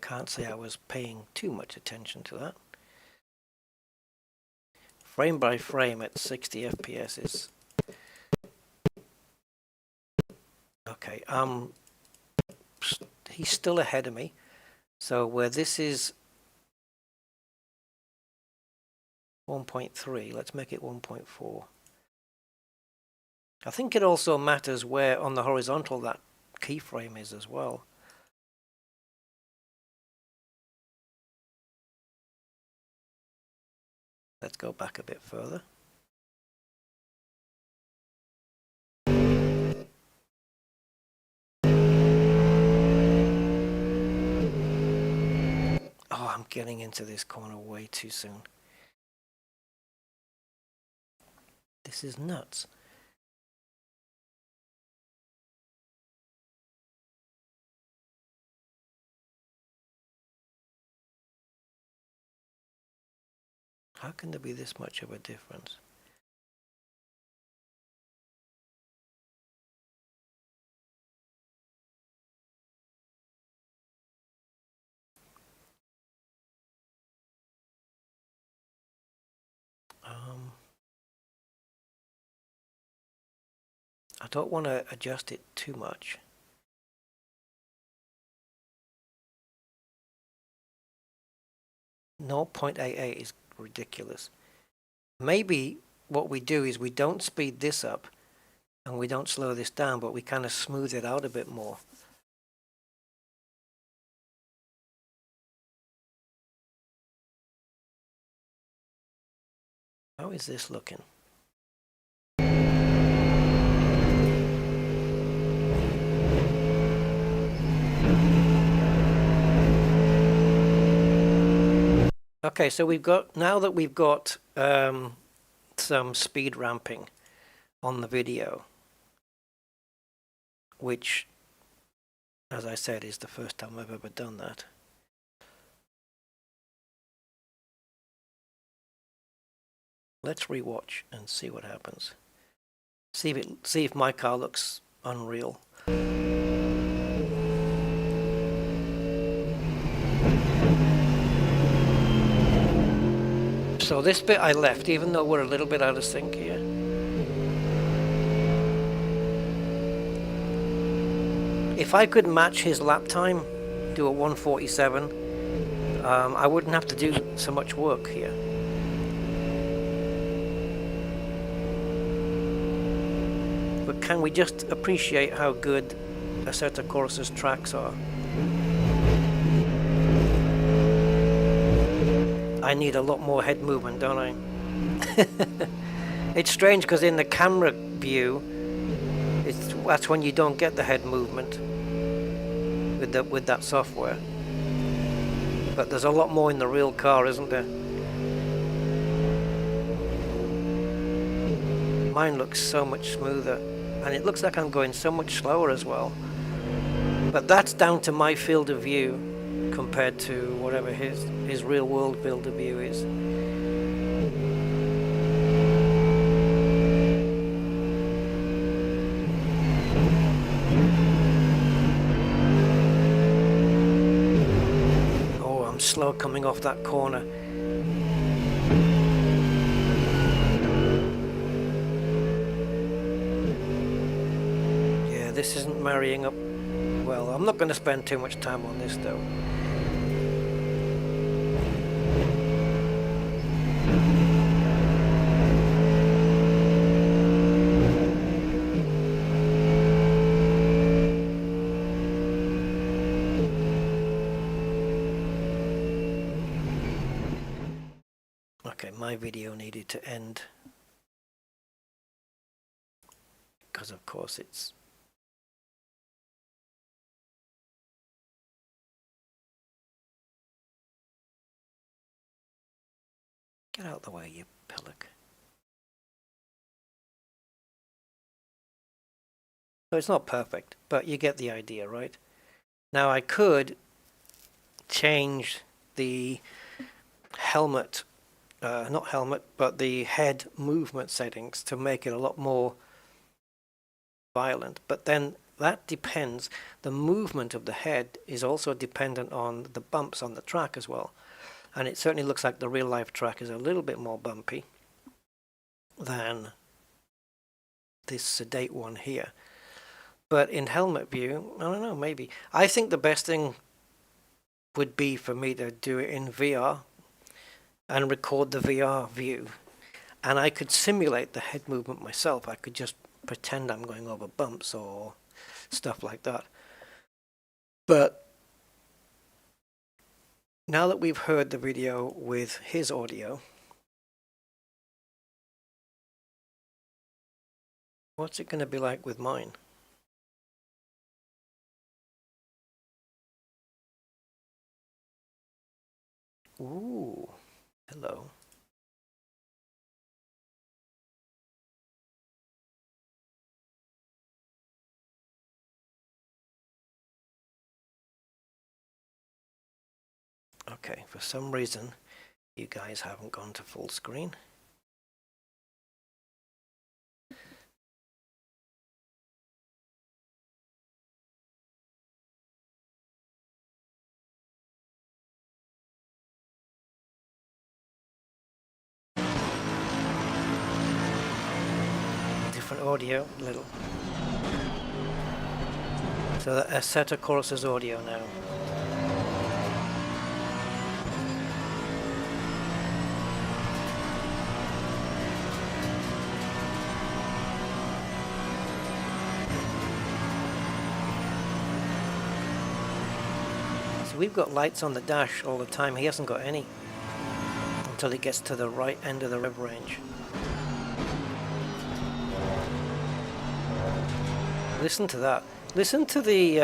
Can't say I was paying too much attention to that. Frame by frame at 60 FPS is... Okay, he's still ahead of me. So where this is 1.3, let's make it 1.4. I think it also matters where on the horizontal that keyframe is as well. Let's go back a bit further. Oh, I'm getting into this corner way too soon. This is nuts. How can there be this much of a difference? I don't want to adjust it too much. No, 0.88 is ridiculous. Maybe what we do is we don't speed this up and we don't slow this down, but we kind of smooth it out a bit more. How is this looking? Okay, so we've got, now that we've got some speed ramping on the video, which, as I said, is the first time I've ever done that. Let's rewatch and see what happens. See if my car looks unreal. So this bit I left, even though we're a little bit out of sync here. If I could match his lap time, do a 147, I wouldn't have to do so much work here. But can we just appreciate how good Assetto Corsa's tracks are? I need a lot more head movement, don't I? It's strange because in the camera view, that's when you don't get the head movement with that software. But there's a lot more in the real car, isn't there? Mine looks so much smoother, and it looks like I'm going so much slower as well. But that's down to my field of view compared to whatever his real world field of view is. Oh, I'm slow coming off that corner. Yeah, this isn't marrying up well. I'm not going to spend too much time on this though. Okay, my video needed to end because of course it's get out of the way, you pillock. So it's not perfect, but you get the idea, right? Now I could change the helmet, not helmet, but the head movement settings to make it a lot more violent. But then that depends, the movement of the head is also dependent on the bumps on the track as well. And it certainly looks like the real life track is a little bit more bumpy than this sedate one here. But in helmet view, I don't know, maybe. I think the best thing would be for me to do it in VR and record the VR view. And I could simulate the head movement myself. I could just pretend I'm going over bumps or stuff like that. But now that we've heard the video with his audio, what's it going to be like with mine? Ooh, hello. Okay, for some reason, you guys haven't gone to full screen. Different audio, little. So that Assetto Corsa's audio now. We've got lights on the dash all the time. He hasn't got any. I'm until it gets to the right end of the rev range. Listen to that. Listen to the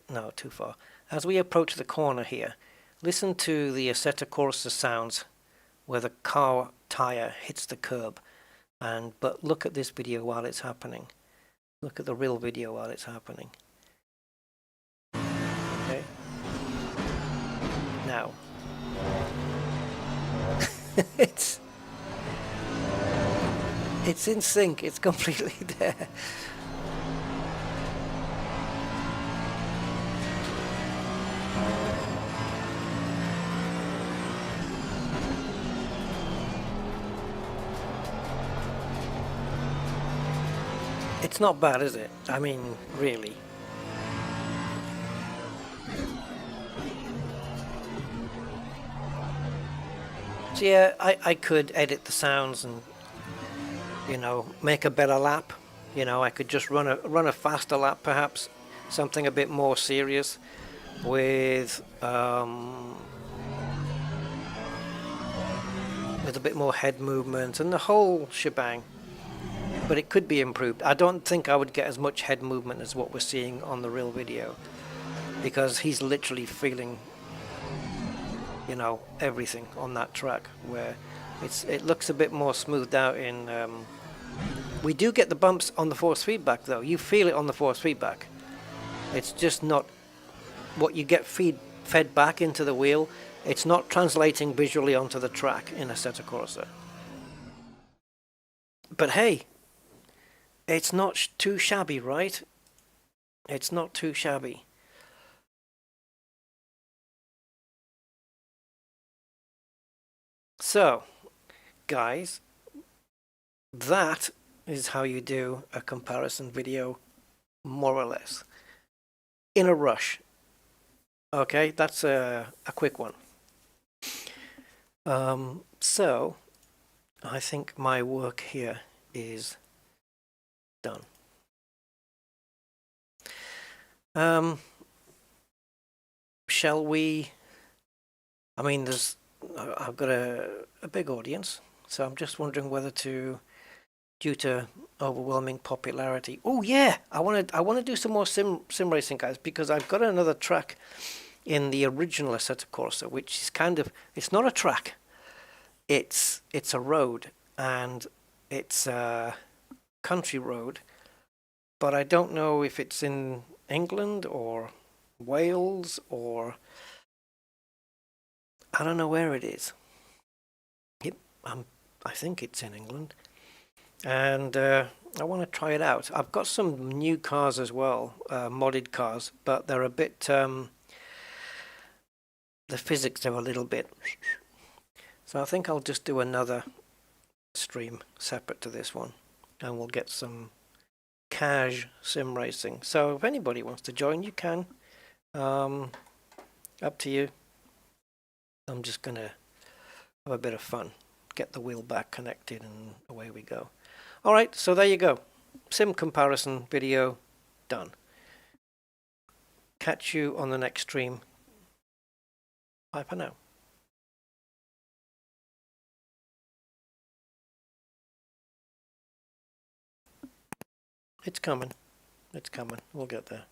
no, too far. As we approach the corner here, listen to the Assetto Corsa sounds where the car tire hits the curb. But look at this video while it's happening. Look at the real video while it's happening. Okay. Now. It's in sync. It's completely there. It's not bad, is it? I mean, really. So yeah, I could edit the sounds and, you know, make a better lap. You know, I could just run a faster lap, perhaps, something a bit more serious with a bit more head movement and the whole shebang. But it could be improved. I don't think I would get as much head movement as what we're seeing on the real video, because he's literally feeling, you know, everything on that track, where it looks a bit more smoothed out in we do get the bumps on the force feedback though. You feel it on the force feedback. It's just not what you get fed back into the wheel. It's not translating visually onto the track in Assetto Corsa. But hey, it's not too shabby, right? It's not too shabby. So, guys, that is how you do a comparison video, more or less, in a rush. Okay, that's a quick one. So, I think my work here is done. Shall we? I mean, I've got a big audience, so I'm just wondering whether to, due to overwhelming popularity. Oh yeah, I want to do some more sim racing, guys, because I've got another track in the original Assetto Corsa, which is kind of, it's not a track, it's a road, and it's a country road, but I don't know if it's in England or Wales or I don't know where it is. I think it's in England, and I want to try it out. I've got some new cars as well, modded cars, but they're a bit the physics are a little bit, so I think I'll just do another stream separate to this one, and we'll get some cash sim racing. So if anybody wants to join, you can. Up to you. I'm just gonna have a bit of fun, get the wheel back connected, and away we go. All right, so there you go. Sim comparison video done. Catch you on the next stream. Bye for now. It's coming. It's coming. We'll get there.